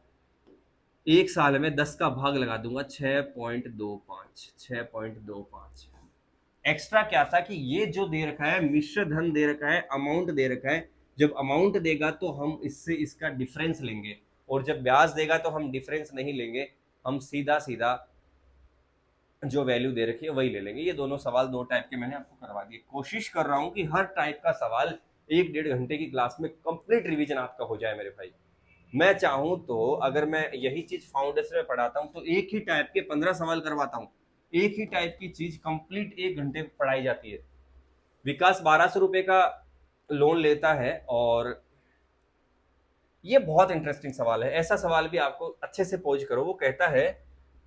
एक साल में 10 का भाग लगा दूंगा 6.25, 6.25। एक्स्ट्रा क्या था कि ये जो दे रखा है मिश्र धन दे रखा है, अमाउंट दे रखा है, जब अमाउंट देगा तो हम इससे इसका डिफरेंस लेंगे, और जब ब्याज देगा तो हम डिफरेंस नहीं लेंगे, हम सीधा सीधा जो वैल्यू दे रखी है वही ले लेंगे। ये दोनों सवाल दो टाइप के मैंने आपको करवा दिए। कोशिश कर रहा हूँ कि हर टाइप का सवाल 1-1.5 घंटे की क्लास में कंप्लीट रिवीजन आपका हो जाए मेरे भाई। मैं चाहूं तो अगर मैं यही चीज फाउंडेशन में पढ़ाता हूं तो एक ही टाइप के 15 सवाल करवाता हूं। एक ही टाइप की चीज कंप्लीट 1 घंटे में पढ़ाई जाती है। विकास 1200 रुपए का लोन लेता है और ये बहुत इंटरेस्टिंग सवाल है। ऐसा सवाल भी आपको अच्छे से पोज करो। वो कहता है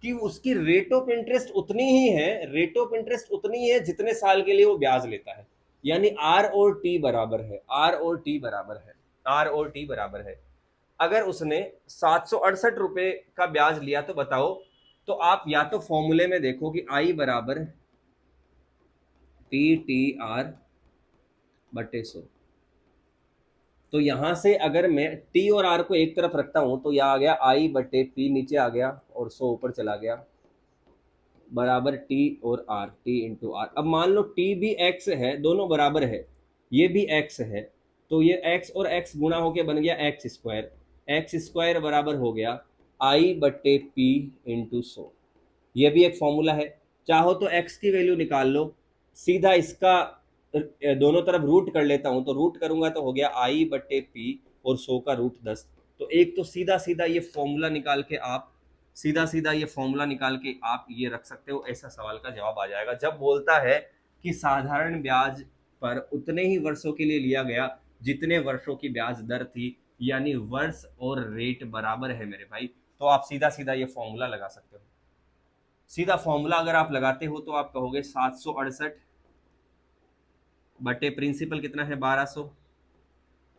कि उसकी रेट ऑफ इंटरेस्ट उतनी ही है, रेट ऑफ इंटरेस्ट उतनी है जितने साल के लिए वो ब्याज लेता है। यानी आर और टी बराबर है, आर और टी बराबर है, आर और टी बराबर है। अगर उसने 768 रुपए का ब्याज लिया तो बताओ, तो आप या तो फॉर्मूले में देखो कि आई बराबर टी टी आर बटे 100। तो यहां से अगर मैं टी और आर को एक तरफ रखता हूं तो यह आ गया आई बटे पी, नीचे आ गया और 100 ऊपर चला गया, बराबर टी और आर, टी इंटू आर। अब मान लो टी भी एक्स है, दोनों बराबर है, ये भी एक्स है, तो ये एक्स और एक्स गुणा होके बन गया एक्स स्क्वायर। एक्स स्क्वायर बराबर हो गया आई बटे पी इंटू 100। ये भी एक फॉर्मूला है। चाहो तो एक्स की वैल्यू निकाल लो, सीधा इसका दोनों तरफ रूट कर लेता हूं, तो रूट करूंगा तो हो गया आई बटे पी और 100 का रूट 10। तो एक तो सीधा सीधा ये फॉर्मूला निकाल के आप, सीधा सीधा ये फॉर्मूला निकाल के आप ये रख सकते हो। ऐसा सवाल का जवाब आ जाएगा जब बोलता है कि साधारण ब्याज पर उतने ही वर्षों के लिए लिया गया जितने वर्षों की ब्याज दर थी, यानी वर्ष और रेट बराबर है मेरे भाई। तो आप सीधा सीधा ये फॉर्मूला लगा सकते हो। सीधा फॉर्मूला अगर आप लगाते हो तो आप कहोगे 768 बटे प्रिंसिपल कितना है 1200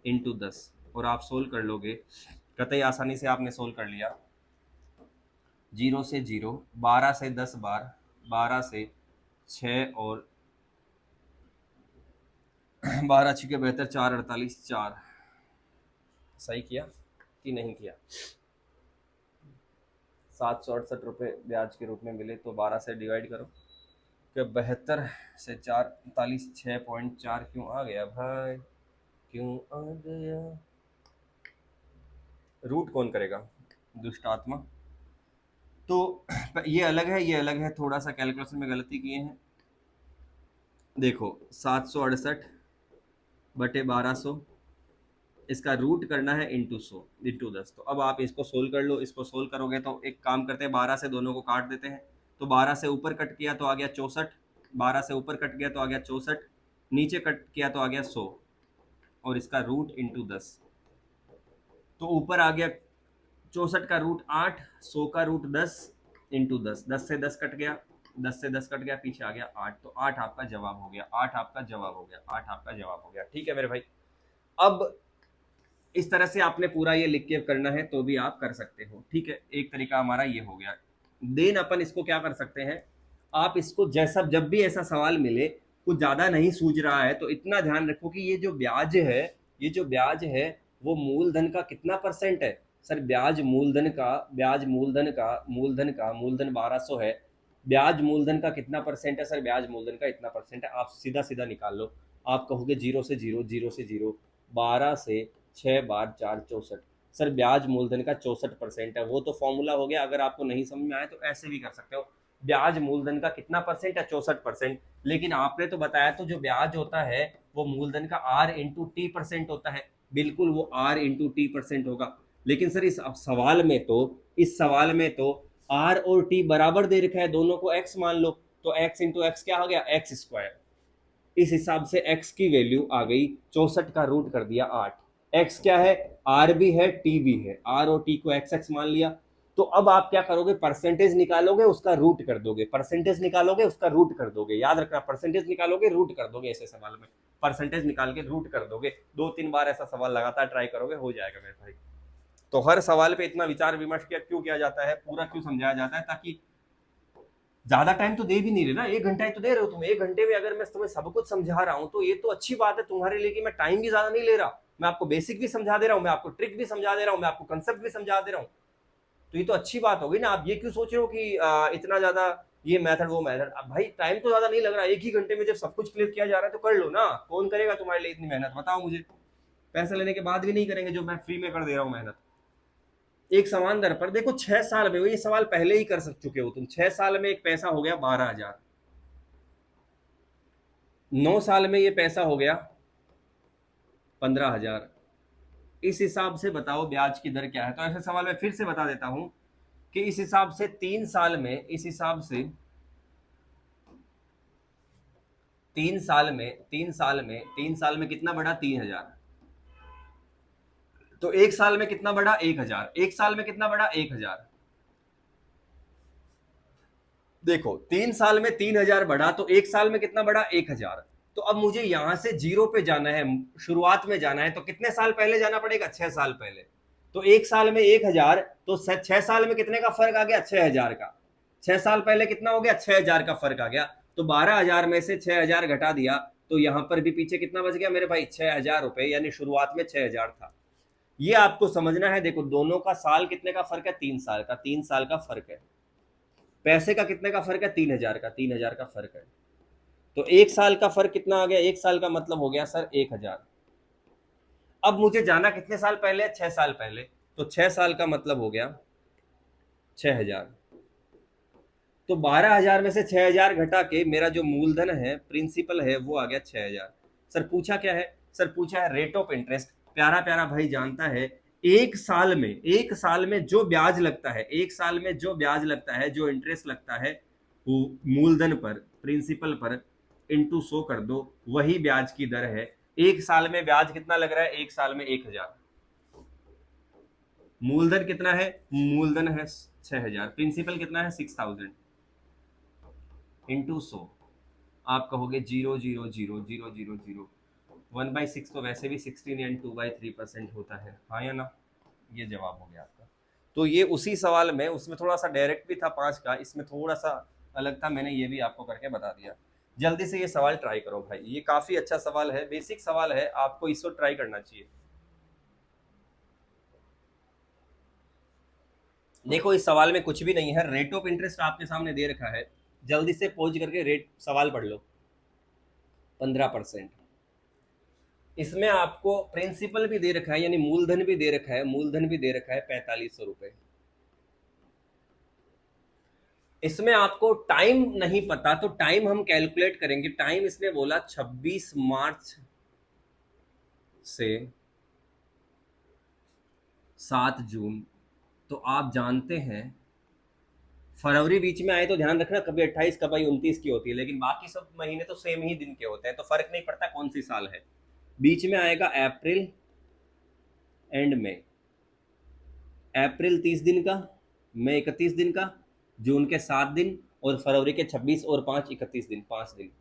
इंटू 10, और आप सोल्व कर लोगे। कतई आसानी से आपने सोल्व कर लिया। 0 से 0, 12 से 10 बार, 12 से 6 और 12 6 के बेहतर 4 48 4। सही किया कि नहीं किया? 768 रुपये ब्याज के रूप में मिले तो 12 से डिवाइड करो कि 72 से 4 48 6.4 क्यों आ गया भाई, क्यों आ गया? रूट कौन करेगा, दुष्ट आत्मा। तो ये अलग है, ये अलग है, थोड़ा सा कैलकुलेशन में गलती किए हैं। देखो 768 बटे 1200, इसका रूट करना है इंटू 100 इंटू 10। तो अब आप इसको सोल्व कर लो। इसको सोल्व करोगे तो एक काम करते हैं, 12 से दोनों को काट देते हैं। तो 12 से ऊपर कट किया तो आ गया 64, 12 से ऊपर कट गया तो आ गया 64, नीचे कट किया तो आ गया 100, और इसका रूट इंटू 10। तो ऊपर आ गया 64 का रूट 8, 100 का रूट 10 इंटू 10, 10 से 10 कट गया, 10 से 10 कट गया, पीछे आ गया 8। तो 8 आपका जवाब हो गया, 8 आपका जवाब हो गया, 8 आपका जवाब हो गया। ठीक है मेरे भाई। अब इस तरह से आपने पूरा ये लिख के करना है तो भी आप कर सकते हो। ठीक है, एक तरीका हमारा ये हो गया। देन अपन इसको क्या कर सकते हैं, आप इसको जैसा जब भी ऐसा सवाल मिले, कुछ ज्यादा नहीं सूझ रहा है तो इतना ध्यान रखो कि ये जो ब्याज है, ये जो ब्याज है वो मूलधन का कितना परसेंट है। सर ब्याज मूलधन का, ब्याज मूलधन का, मूलधन का, मूलधन 1200 है, ब्याज मूलधन का कितना परसेंट है? सर ब्याज मूलधन का इतना परसेंट है। आप सीधा सीधा निकाल लो। आप कहोगे 0 से 0, 0 से 0, 12 से 6 बार 4 64। सर ब्याज मूलधन का 64% है। वो तो फॉर्मूला हो गया, अगर आपको नहीं समझ में आए तो ऐसे भी कर सकते हो। ब्याज मूलधन का कितना परसेंट है? 64%। लेकिन आपने तो बताया तो जो ब्याज होता है वो मूलधन का आर इंटू टी परसेंट होता है। बिल्कुल वो आर इंटू टी परसेंट होगा। लेकिन सर इस सवाल में तो, इस सवाल में तो आर और टी बराबर दे रखा है, दोनों को एक्स मान लो, तो एक्स इंटू एक्स क्या हो गया? X square. इस हिसाब से x की वैल्यू आ गई 64 का रूट कर दिया 8। x क्या है? r भी है, t भी है, r और t को x x मान लिया। तो अब आप क्या करोगे? परसेंटेज निकालोगे, उसका रूट कर दोगे, परसेंटेज निकालोगे, उसका रूट कर दोगे। याद रखना, परसेंटेज निकालोगे, रूट कर दोगे। ऐसे सवाल में परसेंटेज निकाल के रूट कर दोगे। 2-3 बार ऐसा सवाल लगातार ट्राई करोगे, हो जाएगा मेरे भाई। तो हर सवाल पे इतना विचार विमर्श क्यों किया जाता है, पूरा क्यों समझाया जाता है? ताकि ज्यादा टाइम तो दे भी नहीं रहे ना, 1 घंटा ही तो दे रहे हो तुम। 1 घंटे में अगर मैं तुम्हें सब कुछ समझा रहा हूं तो ये तो अच्छी बात है तुम्हारे लिए कि मैं टाइम भी ज्यादा नहीं ले रहा, मैं आपको बेसिक भी समझा दे रहा हूं, मैं आपको ट्रिक भी समझा दे रहा हूं, मैं आपको कंसेप्ट भी समझा दे रहा हूं। तो ये तो अच्छी बात होगी ना। आप ये क्यों सोच रहे हो कि इतना ज्यादा ये मेथड वो मेथड? अब भाई टाइम तो ज्यादा नहीं लग रहा, 1 ही घंटे में जब सब कुछ क्लियर किया जा रहा है तो कर लो ना। कौन करेगा तुम्हारे लिए इतनी मेहनत, बताओ मुझे। पैसे लेने के बाद भी नहीं करेंगे जो मैं फ्री में कर दे रहा हूँ मेहनत। एक समान दर पर। देखो 6 साल में, वो ये सवाल पहले ही कर चुके हो तुम। 6 साल में एक पैसा हो गया 12,000, 9 साल में ये पैसा हो गया 15,000। इस हिसाब से बताओ ब्याज की दर क्या है। तो ऐसे सवाल मैं फिर से बता देता हूं कि इस हिसाब से 3 साल में, इस हिसाब से 3 साल में कितना बढ़ा? 3,000। तो एक साल में कितना बढ़ा? 1,000। एक साल में कितना बढ़ा? 1,000। देखो 3 साल में 3,000 बढ़ा, तो एक साल में कितना बढ़ा? 1,000। तो अब मुझे यहां से जीरो पे जाना है, शुरुआत में जाना है, तो कितने साल पहले जाना पड़ेगा? 6 साल पहले। तो एक साल में 1,000, तो 6 साल में कितने का फर्क आ गया? 6,000 का। 6 साल पहले कितना हो गया? 6,000 का फर्क आ गया। तो 12,000 में से 6,000 घटा दिया, तो यहां पर भी पीछे कितना बच गया मेरे भाई? 6,000 रुपए, यानी शुरुआत में 6,000 था। ये आपको समझना है। देखो दोनों का साल कितने का फर्क है? 3 साल का। 3 साल का फर्क है। पैसे का कितने का फर्क है? 3,000 का। 3,000 का फर्क है। तो एक साल का फर्क कितना आ गया? एक साल का मतलब हो गया सर 1,000। अब मुझे जाना कितने साल पहले? 6 साल पहले। तो 6 साल का मतलब हो गया 6,000। तो 12,000 में से 6,000 घटा के मेरा जो मूलधन है, प्रिंसिपल है, वो आ गया 6,000। सर पूछा क्या है? सर पूछा है रेट ऑफ इंटरेस्ट। प्यारा प्यारा भाई जानता है, एक साल में जो ब्याज लगता है, एक साल में जो ब्याज लगता है, जो इंटरेस्ट लगता है, वो मूलधन पर, प्रिंसिपल पर इंटू 100 कर दो, वही ब्याज की दर है। एक साल में ब्याज कितना लग रहा है? एक साल में 1,000। मूलधन कितना है? मूलधन है 6,000। प्रिंसिपल कितना है? 6,000 इंटू 100। आप कहोगे 0,0,0,0,0,0, 1/6 तो वैसे भी 16 एंड 2/3% होता है, हाँ या ना? ये जवाब हो गया आपका। तो ये उसी सवाल में, उसमें थोड़ा सा डायरेक्ट भी था 5 का, इसमें थोड़ा सा अलग था, मैंने ये भी आपको करके बता दिया। जल्दी से ये सवाल ट्राई करो भाई, ये काफी अच्छा सवाल है, बेसिक सवाल है, आपको इसको ट्राई करना चाहिए। देखो इस सवाल में कुछ भी नहीं है, रेट ऑफ इंटरेस्ट आपके सामने दे रखा है, जल्दी से पहुंच करके रेट सवाल पढ़ लो। 15%। इसमें आपको प्रिंसिपल भी दे रखा है, यानी मूलधन भी दे रखा है, मूलधन भी दे रखा है 4,500 रुपए। इसमें आपको टाइम नहीं पता, तो टाइम हम कैलकुलेट करेंगे। टाइम इसने बोला 26 मार्च से 7 जून। तो आप जानते हैं फरवरी बीच में आए तो ध्यान रखना, कभी 28 कभी 29 की होती है, लेकिन बाकी सब महीने तो सेम ही दिन के होते हैं, तो फर्क नहीं पड़ता कौन सी साल है। बीच में आएगा अप्रैल एंड मई। अप्रैल 30 दिन का, मई 31 दिन का, जून के 7 दिन, और फरवरी के 26 और 5 31 दिन, 5 दिन।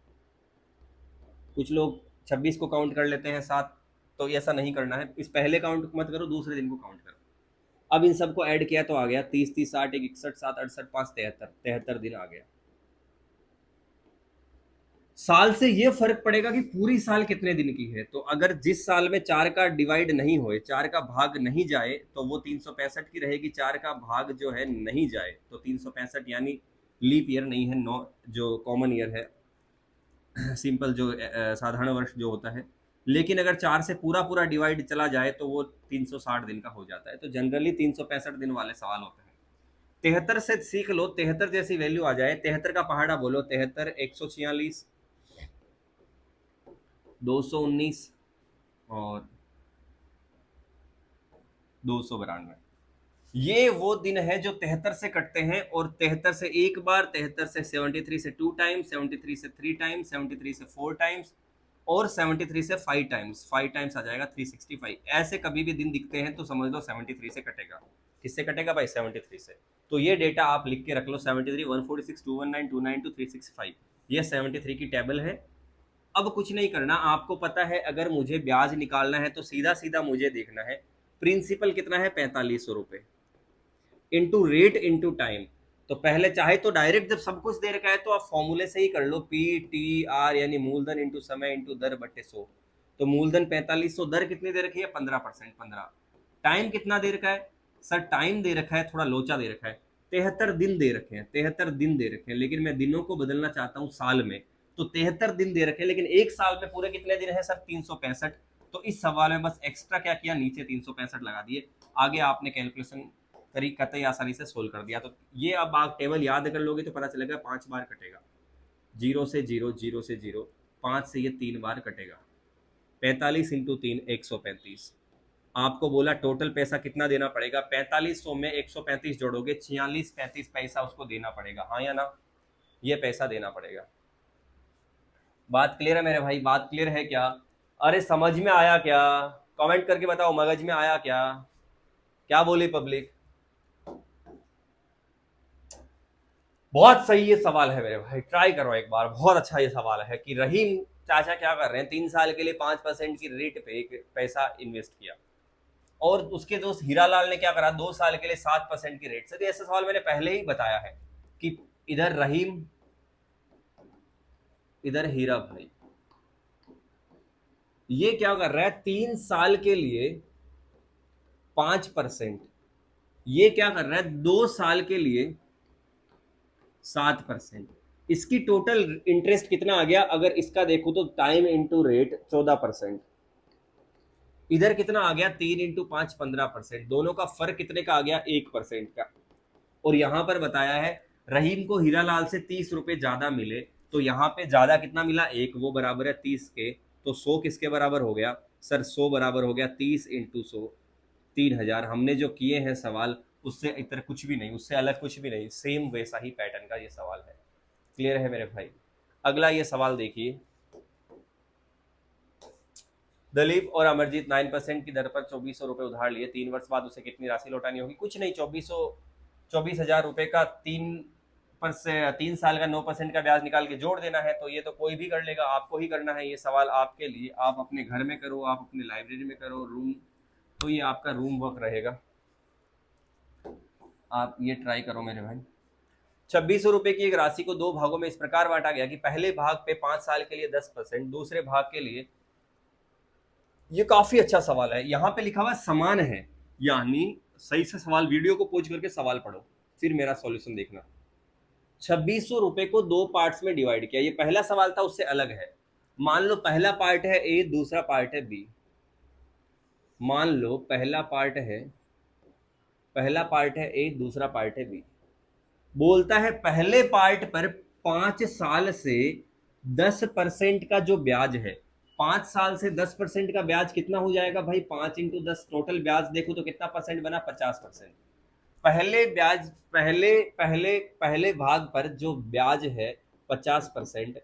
कुछ लोग 26 को काउंट कर लेते हैं 7, तो ऐसा नहीं करना है, इस पहले काउंट मत करो, दूसरे दिन को काउंट करो। अब इन सबको ऐड किया तो आ गया 30 30 60 61 7 68 5 73, 73 दिन आ गया। साल से ये फर्क पड़ेगा कि पूरी साल कितने दिन की है। तो अगर जिस साल में 4 का डिवाइड नहीं होए, 4 का भाग नहीं जाए, तो वो 365 की रहेगी। 4 का भाग जो है नहीं जाए तो 365, यानी लीप ईयर नहीं है, नो जो कॉमन ईयर है, सिंपल जो साधारण वर्ष जो होता है। लेकिन अगर 4 से पूरा पूरा डिवाइड चला जाए तो वो 360 दिन का हो जाता है। तो जनरली 365 दिन वाले सवाल होते हैं। 73 से सीख लो, 73 जैसी वैल्यू आ जाए, 73 का पहाड़ा बोलो, 73, 146, 219 और 292। ये वो दिन है जो 73 से कटते हैं, और 73 से एक बार, 73 से 73 से 2 टाइम्स, 73 से 3 टाइम्स, 73 से 4 टाइम्स, और 73 से 5 टाइम्स। 5 टाइम्स आ जाएगा 365। ऐसे कभी भी दिन दिखते हैं तो समझ लो 73 से कटेगा। किससे कटेगा भाई? 73 से। तो ये डेटा आप लिख के रख लो, 73, 146, 219, 292, 365, ये 73 की टेबल है। अब कुछ नहीं करना, आपको पता है अगर मुझे ब्याज निकालना है तो सीधा सीधा मुझे देखना है प्रिंसिपल कितना है, 4,500 रुपए, इंटू रेट इंटू टाइम। तो पहले चाहे तो डायरेक्ट जब सब कुछ दे रखा है तो आप फॉर्मूले से ही कर लो, PTR, यानी मूलधन इंटू समय इंटू दर बट्टे 100। तो मूलधन 4,500, दर कितनी दे रखी है? 15%, 15। टाइम कितना दे रखा है? सर टाइम दे रखा है, थोड़ा लोचा दे रखा है, 73 दिन दे रखे हैं, 73 दिन दे रखे हैं, लेकिन मैं दिनों को बदलना चाहता हूँ साल में। तो 73 दिन दे रखे हैं, लेकिन एक साल में पूरे कितने दिन है सर? 365। तो इस सवाल में बस एक्स्ट्रा क्या किया, नीचे 365 लगा दिए। आगे आपने कैलकुलेशन करीब कतई आसानी से सोल्व कर दिया। तो ये अब आप टेबल याद कर लोगे तो पता चलेगा 5 बार कटेगा, 0 से 0, 0 से 0, 5 से ये 3 बार कटेगा, 45 इंटू 3 135। आपको बोला टोटल पैसा कितना देना पड़ेगा, 4500 में 135 जोड़ोगे 46-35 पैसा उसको देना पड़ेगा, हाँ या ना, ये पैसा देना पड़ेगा। बात क्लियर है मेरे भाई, बात क्लियर है क्या? अरे समझ में आया क्या? कमेंट करके बताओ मगज में आया क्या? क्या बोली पब्लिक? बहुत सही ये सवाल है मेरे भाई, ट्राई करो एक बार, बहुत अच्छा ये सवाल है कि रहीम चाचा क्या कर रहे हैं, 3 साल के लिए 5% की रेट पे पैसा इन्वेस्ट किया, और उसके दोस्त हीरालाल ने क्या करा, 2 साल के लिए 7% की रेट से। तो ऐसा सवाल मैंने पहले ही बताया है कि इधर रहीम, इधर हीरा भाई, ये क्या कर रहा है, 3 साल के लिए 5%, ये क्या कर रहा है 2 साल के लिए 7%। इसकी टोटल इंटरेस्ट कितना आ गया, अगर इसका देखो तो टाइम इंटू रेट 14%, इधर कितना आ गया 3 इंटू 5 15%, दोनों का फर्क कितने का आ गया 1% का। और यहां पर बताया है रहीम को हीरालाल से 30 रुपए ज्यादा मिले, तो यहाँ पे ज्यादा कितना मिला 1, वो बराबर है 30 के, तो 100 किसके बराबर हो गया सर, 100 बराबर हो गया 30 इंटू 100, 3000। हमने जो किए हैं सवाल उससे इतर कुछ भी नहीं, उससे अलग कुछ भी नहीं, सेम वैसा ही पैटर्न का ये सवाल है। क्लियर है मेरे भाई? अगला ये सवाल देखिए, दलीप और अमरजीत 9% की दर पर 2400 रुपए उधार लिए, 3 वर्ष बाद उसे कितनी राशि लौटानी होगी? कुछ नहीं, 24,000 रुपए का 3 साल का 9% का ब्याज निकाल के जोड़ देना है। तो ये तो कोई भी कर लेगा, आपको ही करना है ये सवाल आपके लिए, आप अपने घर में करो, आप अपने लाइब्रेरी में करो, रूम, तो ये आपका रूम वर्क रहेगा, आप ये ट्राई करो मेरे भाई। 2600 रुपए की एक राशि को 2 भागों में इस प्रकार बांटा गया कि पहले भाग पे 5 साल के लिए 10%, दूसरे भाग के लिए, ये काफी अच्छा सवाल है, यहाँ पे लिखा हुआ समान है, यानी सही से सवाल, वीडियो को पॉज करके सवाल पढ़ो फिर मेरा सॉल्यूशन देखना। 2600 रुपए को 2 पार्ट्स में डिवाइड किया, ये पहला सवाल था उससे अलग है। मान लो पहला पार्ट है ए, दूसरा पार्ट है बी। मान लो पहला पार्ट है ए, दूसरा पार्ट है बी। बोलता है पहले पार्ट पर 5 साल से 10% का जो ब्याज है, 5 साल से 10% का ब्याज कितना हो जाएगा भाई, 5 इंटू 10, टोटल ब्याज देखो तो कितना परसेंट बना, 50%। पहले ब्याज, पहले भाग पर जो ब्याज है 50%,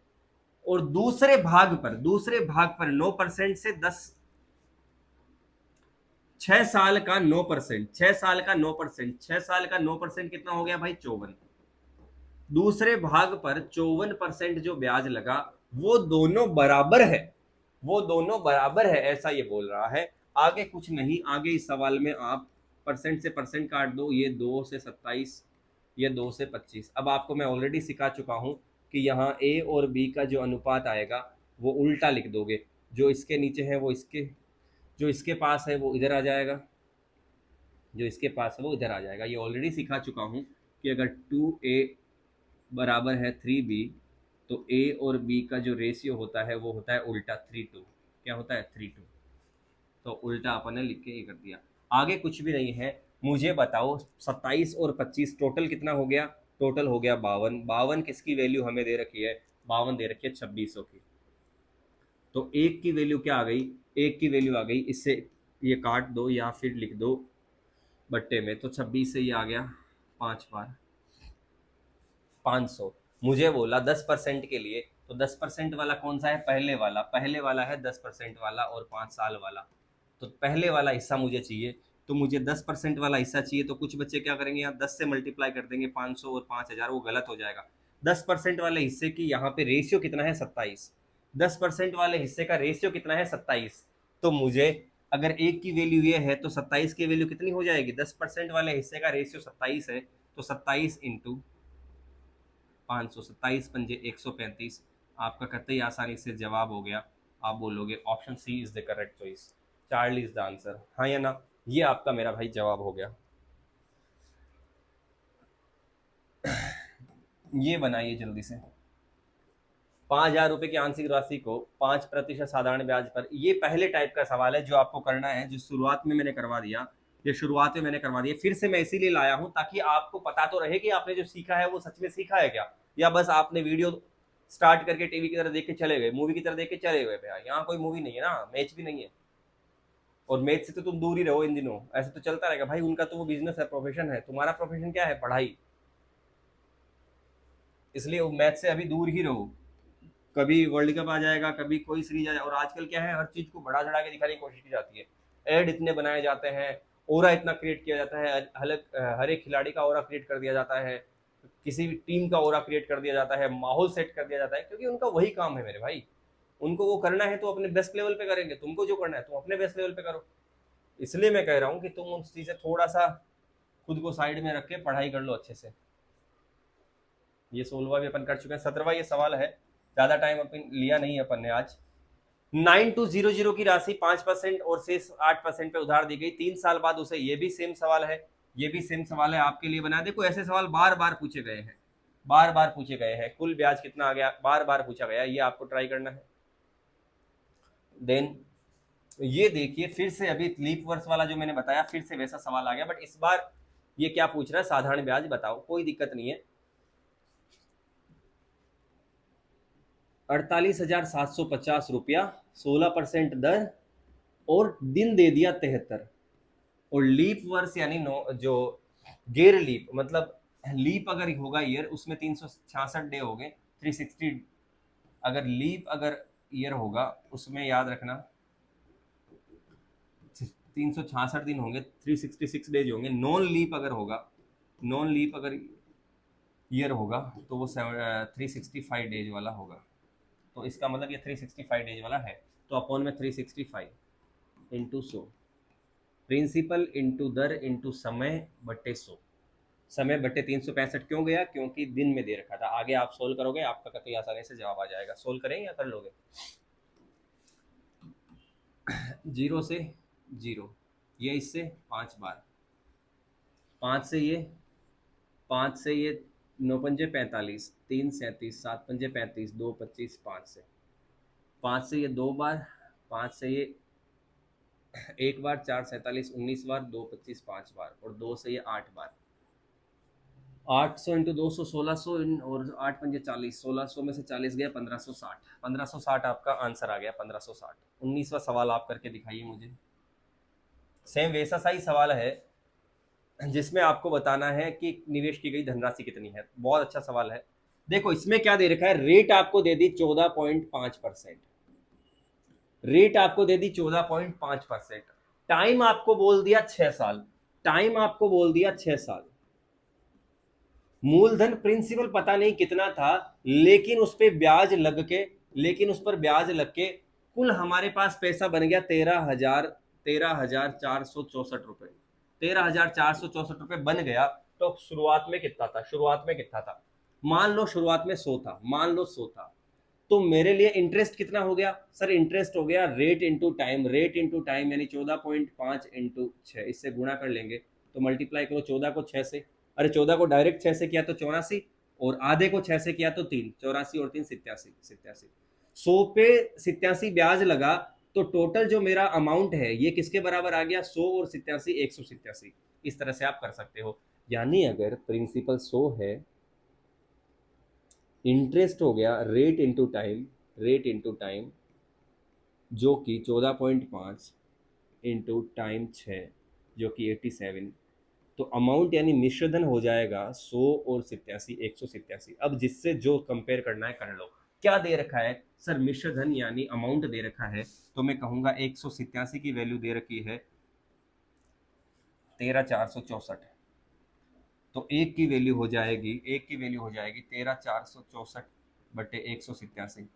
और दूसरे भाग पर 9% से 10, 6 साल का 9%, 6 साल का 9% कितना हो गया भाई 54। दूसरे भाग पर 54% जो ब्याज लगा वो दोनों बराबर है, वो दोनों बराबर है, ऐसा ये बोल रहा है। आगे कुछ नहीं, आगे इस सवाल में आप परसेंट से परसेंट काट दो, ये 2 से 27, ये 2 से 25। अब आपको मैं ऑलरेडी सिखा चुका हूं कि यहाँ ए और बी का जो अनुपात आएगा वो उल्टा लिख दोगे, जो इसके नीचे है वो इसके, जो इसके पास है वो इधर आ जाएगा, जो इसके पास है वो इधर आ जाएगा। ये ऑलरेडी सिखा चुका हूँ कि अगर 2a बराबर है 3b, तो a और b का जो रेशियो होता है वो होता है उल्टा 3:2। क्या होता है 3:2, तो उल्टा अपन ने लिख के ये कर दिया। आगे कुछ भी नहीं है, मुझे बताओ 27 और 25 टोटल कितना हो गया, टोटल हो गया 52। 52 किसकी वैल्यू हमें दे रखी है, 52 दे रखी है 2600 की। तो एक की वैल्यू क्या आ गई, एक की वैल्यू आ गई, इससे ये काट दो या फिर लिख दो बट्टे में, तो 26 से ये आ गया 5 बार 500। मुझे बोला 10% के लिए, तो 10% वाला कौन सा है, पहले वाला है 10% वाला और 5 साल वाला। तो पहले वाला हिस्सा मुझे चाहिए, तो मुझे 10% वाला हिस्सा चाहिए। तो कुछ बच्चे क्या करेंगे, यहाँ 10 से मल्टीप्लाई कर देंगे 500 और 5000, वो गलत हो जाएगा। 10% वाले हिस्से की यहाँ पे रेशियो कितना है 27, 10% वाले हिस्से का रेशियो कितना है 27। तो मुझे अगर एक की वैल्यू ये है तो 27 की वैल्यू कितनी हो जाएगी, 10% वाले हिस्से का रेशियो 27 है, तो 27 इंटू 500, 27 पंजे 135। आपका कतई आसानी से जवाब हो गया, आप बोलोगे option C is the correct choice, Charlie is the answer, हाँ या ना, ये आपका मेरा भाई जवाब हो गया। ये बनाइए जल्दी से। 5,000 रुपए की आंशिक राशि को 5% साधारण ब्याज पर, ये पहले टाइप का सवाल है जो आपको करना है, जो शुरुआत में मैंने करवा दिया ये शुरुआत में मैंने करवा दिया, फिर से मैं इसीलिए लाया हूं ताकि आपको पता तो रहे कि आपने जो सीखा है वो सच में सीखा है क्या, या बस आपने वीडियो स्टार्ट करके टीवी की तरह देख के चले गए, मूवी की तरह देख के चले गए। भैया यहाँ कोई मूवी नहीं है ना, मैच भी नहीं है, और मैच से तो तुम दूर ही रहो इन दिनों, ऐसे तो चलता रहेगा भाई। उनका तो वो बिजनेस है, प्रोफेशन है, तुम्हारा प्रोफेशन क्या है, पढ़ाई, इसलिए मैच से अभी दूर ही रहो। कभी वर्ल्ड कप आ जाएगा, कभी कोई सीरीज आ जाएगा, और आजकल क्या है, हर चीज को बढ़ा चढ़ा के दिखाने की कोशिश की जाती है, एड इतने बनाए जाते हैं, ओरा इतना क्रिएट किया जाता है, हर एक खिलाड़ी का ओरा क्रिएट कर दिया जाता है, किसी भी टीम का ओरा क्रिएट कर दिया जाता है, माहौल सेट कर दिया जाता है, क्योंकि उनका वही काम है मेरे भाई। उनको वो करना है तो अपने बेस्ट लेवल पे करेंगे, तुमको जो करना है तुम अपने बेस्ट लेवल पे करो। इसलिए मैं कह रहा हूँ कि तुम उस चीज़ से थोड़ा सा खुद को साइड में रख के पढ़ाई कर लो अच्छे से। ये 16वां भी अपन कर चुके हैं, 17वां ये सवाल है, ज़्यादा टाइम अपन लिया नहीं अपन ने आज। 9200 की राशि 5% और शेष 8% पे उधार दी गई, 3 साल बाद उसे, ये भी सेम सवाल है, ये भी सेम सवाल है आपके लिए बना। देखो ऐसे सवाल बार बार पूछे गए हैं, बार बार पूछे गए हैं, कुल ब्याज कितना आ गया बार बार पूछा गया, ये आपको ट्राई करना है। देन ये देखिए फिर से अभी लीप वर्ष वाला जो मैंने बताया, फिर से वैसा सवाल आ गया, बट इस बार ये क्या पूछ रहा है, साधारण ब्याज बताओ, कोई दिक्कत नहीं है। 48,750 रुपया, 16% दर, और दिन दे दिया 73, और लीप वर्ष यानी जो गैर लीप, मतलब लीप अगर होगा ईयर उसमें 366 डे हो गए, 360, अगर लीप अगर ईयर होगा उसमें याद रखना 366 दिन होंगे, 366 डेज होंगे। नॉन लीप अगर होगा, नॉन लीप अगर ईयर होगा तो वो 365 डेज वाला होगा। तो इसका मतलब ये 365 डेज वाला है, तो अपॉन में 365 इंटू 100, प्रिंसिपल इंटू दर इंटू समय बटे 100, समय बटे 365 क्यों गया, क्योंकि दिन में दे रखा था। आगे आप सोल्व करोगे, आपका कतई आसानी से जवाब आ जाएगा। सोल्व करें या कर लोगे? 0 से 0, ये इससे 5 बार, 5 से ये, 5 से ये, 9 पंजे 45, 3 37, 7 पंजे 35, 2 25, 5 से, 5 से ये 2 बार, 5 से ये 1 बार, 4 47, 19 बार, 2 25, 5 बार, और 2 से ये 8 बार। 800 इंटू 200 1600, और 8 पंजे 40, 1600 में से 40 गया 1560, 1560 आपका आंसर आ गया, 1560। 19वां सवाल आप करके दिखाइए मुझे। सेम वैसा सा ही सवाल है जिसमें आपको बताना है कि निवेश की गई धनराशि कितनी है। बहुत अच्छा सवाल है। देखो इसमें क्या दे रखा है, रेट आपको दे दी 14.5%, रेट आपको दे दी 14.5%, टाइम आपको बोल दिया 6 साल, टाइम आपको बोल दिया 6 साल, मूलधन प्रिंसिपल पता नहीं कितना था, लेकिन उस पर ब्याज लग के, लेकिन उस पर ब्याज लग के कुल हमारे पास पैसा बन गया 13,464 रुपए, 13,464 रुपए बन गया। तो शुरुआत में कितना था, शुरुआत में कितना था, मान लो शुरुआत में 100 था, मान लो 100 था, तो मेरे लिए इंटरेस्ट कितना हो गया सर, इंटरेस्ट हो गया rate into time, rate into time यानी 14.5 इंटू 6, इससे गुणा कर लेंगे तो मल्टीप्लाई करो 14 को 6 से, अरे 14 को डायरेक्ट 6 से किया तो 84, और आधे को 6 से किया तो 3, 84 और 3 87, 87, 100 पे 87 ब्याज लगा, तो टोटल जो मेरा अमाउंट है ये किसके बराबर आ गया, 100 और 87, 187। इस तरह से आप कर सकते हो। यानी अगर प्रिंसिपल 100 है, इंटरेस्ट हो गया rate into time, rate into time जो कि 14.5 इंटू टाइम 6 जो कि 87, तो अमाउंट यानी मिश्रधन हो जाएगा 100 और 87, 187। अब जिससे जो कंपेयर करना है कर लो। क्या दे रखा है सर, मिश्रधन यानी अमाउंट दे रखा है, तो मैं कहूंगा 187 की वैल्यू दे रखी है 13,464, तो एक की वैल्यू हो जाएगी, एक की वैल्यू हो जाएगी 13,464 बटे 187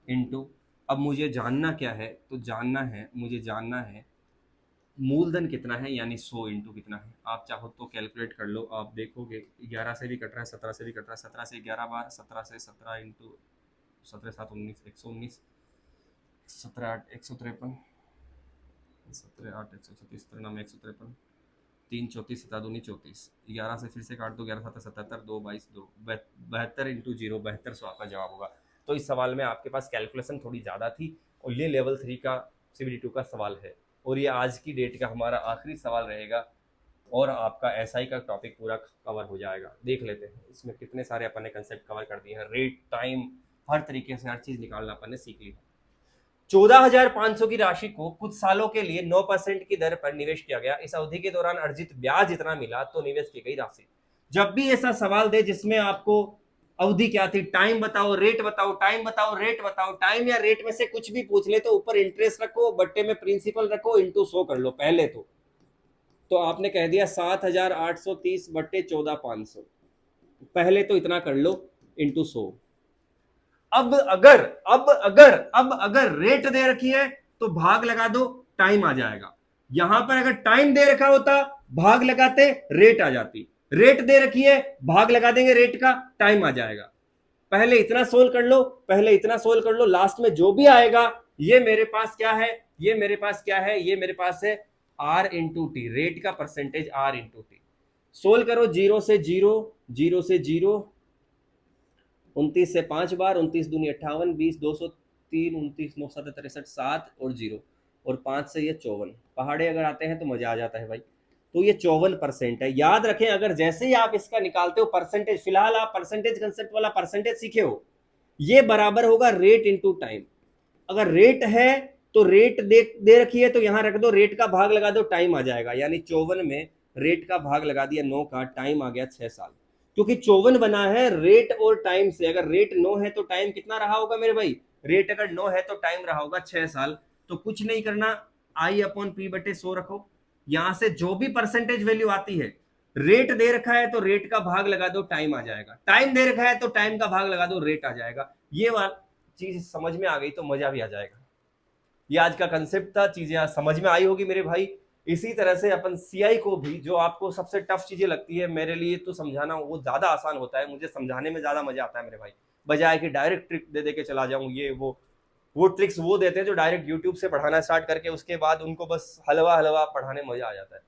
इंटू, अब मुझे जानना क्या है, तो जानना है, मुझे जानना है मूलधन कितना है, यानी 100 इंटू कितना है। आप चाहो तो कैलकुलेट कर लो, आप देखोगे 11 से भी कट रहा है, 17 से भी कट रहा है, 17 से 11 बार, 17 से 17 इंटू 17 7 19, 119, 17 8 153, 17 8 136, 9 153, 3 34 7 दूनी 34, 11 से फिर से काट दो, 11 7 77, 2 22 2 72 इंटू 0, 7200 आपका जवाब होगा। तो इस सवाल में आपके पास कैलकुलेशन थोड़ी ज़्यादा थी, और ये लेवल 3 का CBD2 का सवाल है। और ये आज की डेट का हमारा आखिरी सवाल रहेगा और आपका एसआई का टॉपिक पूरा कवर हो जाएगा। देख लेते हैं इसमें कितने सारे अपन ने कंसेप्ट कवर कर दिए हैं, रेट, टाइम, हर तरीके से हर चीज निकालना अपन ने सीख ली। 14,500 की राशि को कुछ सालों के लिए 9% की दर पर निवेश किया गया। इस अवधि के दौरान अर्जित ब्याज इतना मिला तो निवेश की गई राशि। जब भी ऐसा सवाल दे जिसमें आपको अवधि क्या थी, टाइम बताओ, रेट बताओ, टाइम बताओ, रेट बताओ, टाइम या रेट में से कुछ भी पूछ ले तो ऊपर इंटरेस्ट रखो, बट्टे में प्रिंसिपल रखो, इंटू 100 कर लो। पहले तो आपने कह दिया 7,830 बट्टे 14,500, पहले तो इतना कर लो इंटू 100। अब अगर रेट दे रखी है तो भाग लगा दो, टाइम आ जाएगा। यहां पर अगर टाइम दे रखा होता भाग लगाते रेट आ जाती, रेट दे रखी है भाग लगा देंगे रेट का, टाइम आ जाएगा। पहले इतना सोल्व कर लो, पहले इतना सोल्व कर लो, लास्ट में जो भी आएगा ये मेरे पास क्या है, ये मेरे पास क्या है, ये मेरे पास है आर इंटू टी, रेट का percentage R into T. Solve करो, 0 से 0, 0 से 0, 29 से 5 बार, 29 दूनी 58, 20 203, 29 9 7 63, 7 और 0 और 5 से ये 54। पहाड़े अगर आते हैं तो मजा आ जाता है भाई। तो ये 54% है। याद रखें, अगर जैसे ही आप इसका निकालते हो परसेंटेज, फिलहाल आप परसेंटेज कंसेप्ट वाला परसेंटेज सीखे हो, ये बराबर होगा रेट इंटू टाइम। अगर रेट है तो रेट दे रखी है तो यहां रख दो, रेट का भाग लगा दो, टाइम आ जाएगा। यानी 54 में रेट का भाग लगा दिया 9 का, टाइम आ गया 6 साल। क्योंकि 54 बना है रेट और टाइम से। अगर रेट 9 है तो टाइम कितना रहा होगा मेरे भाई, रेट अगर 9 है तो टाइम रहा होगा 6 साल। तो कुछ नहीं करना, आई अपॉन पी बटे 100 रखो। यहां से जो भी परसेंटेज वैल्यू आती है, रेट दे रखा है तो रेट का भाग लगा दो, टाइम आ जाएगा। टाइम दे रखा है तो टाइम का भाग लगा दो, रेट आ जाएगा। ये वाला चीज समझ में आ गई तो मजा भी आ जाएगा। ये आज का कंसेप्ट था, चीजें आज समझ में आई होगी मेरे भाई। इसी तरह से अपन सीआई को भी, जो आपको सबसे टफ चीजें लगती है, मेरे लिए तो समझाना वो ज्यादा आसान होता है, मुझे समझाने में ज्यादा मजा आता है मेरे भाई, बजाय कि डायरेक्ट ट्रिक दे के चला जाऊं। ये वो ट्रिक्स वो देते हैं जो डायरेक्ट यूट्यूब से पढ़ाना स्टार्ट करके उसके बाद उनको बस हलवा हलवा पढ़ाने में मजा आ जाता है।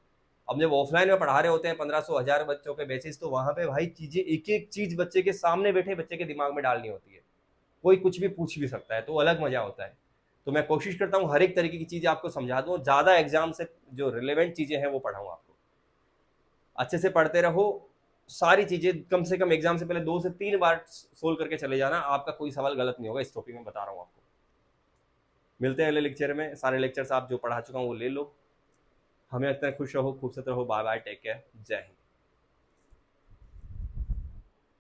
अब जब ऑफलाइन में पढ़ा रहे होते हैं 1500 1000 बच्चों के बेसिस, तो वहां पे भाई चीजें एक एक चीज बच्चे के सामने बैठे बच्चे के दिमाग में डालनी होती है। कोई कुछ भी पूछ भी सकता है, तो अलग मजा होता है। तो मैं कोशिश करता हूँ हर एक तरीके की चीजें आपको समझा दूं, ज्यादा एग्जाम से जो रिलेवेंट चीजें हैं वो पढ़ाऊं आपको। अच्छे से पढ़ते रहो, सारी चीजें कम से कम एग्जाम से पहले 2 से 3 बार सोल्व करके चले जाना, आपका कोई सवाल गलत नहीं होगा इस टॉपिक में, बता रहा हूँ आपको। मिलते हैं अगले लेक्चर में। सारे लेक्चर्स आप जो पढ़ा चुका हूँ वो ले लो। हमें लगता है खुश रहो, खूबसूरत रहो। बाय बाय, टेक केयर, जय हिंद।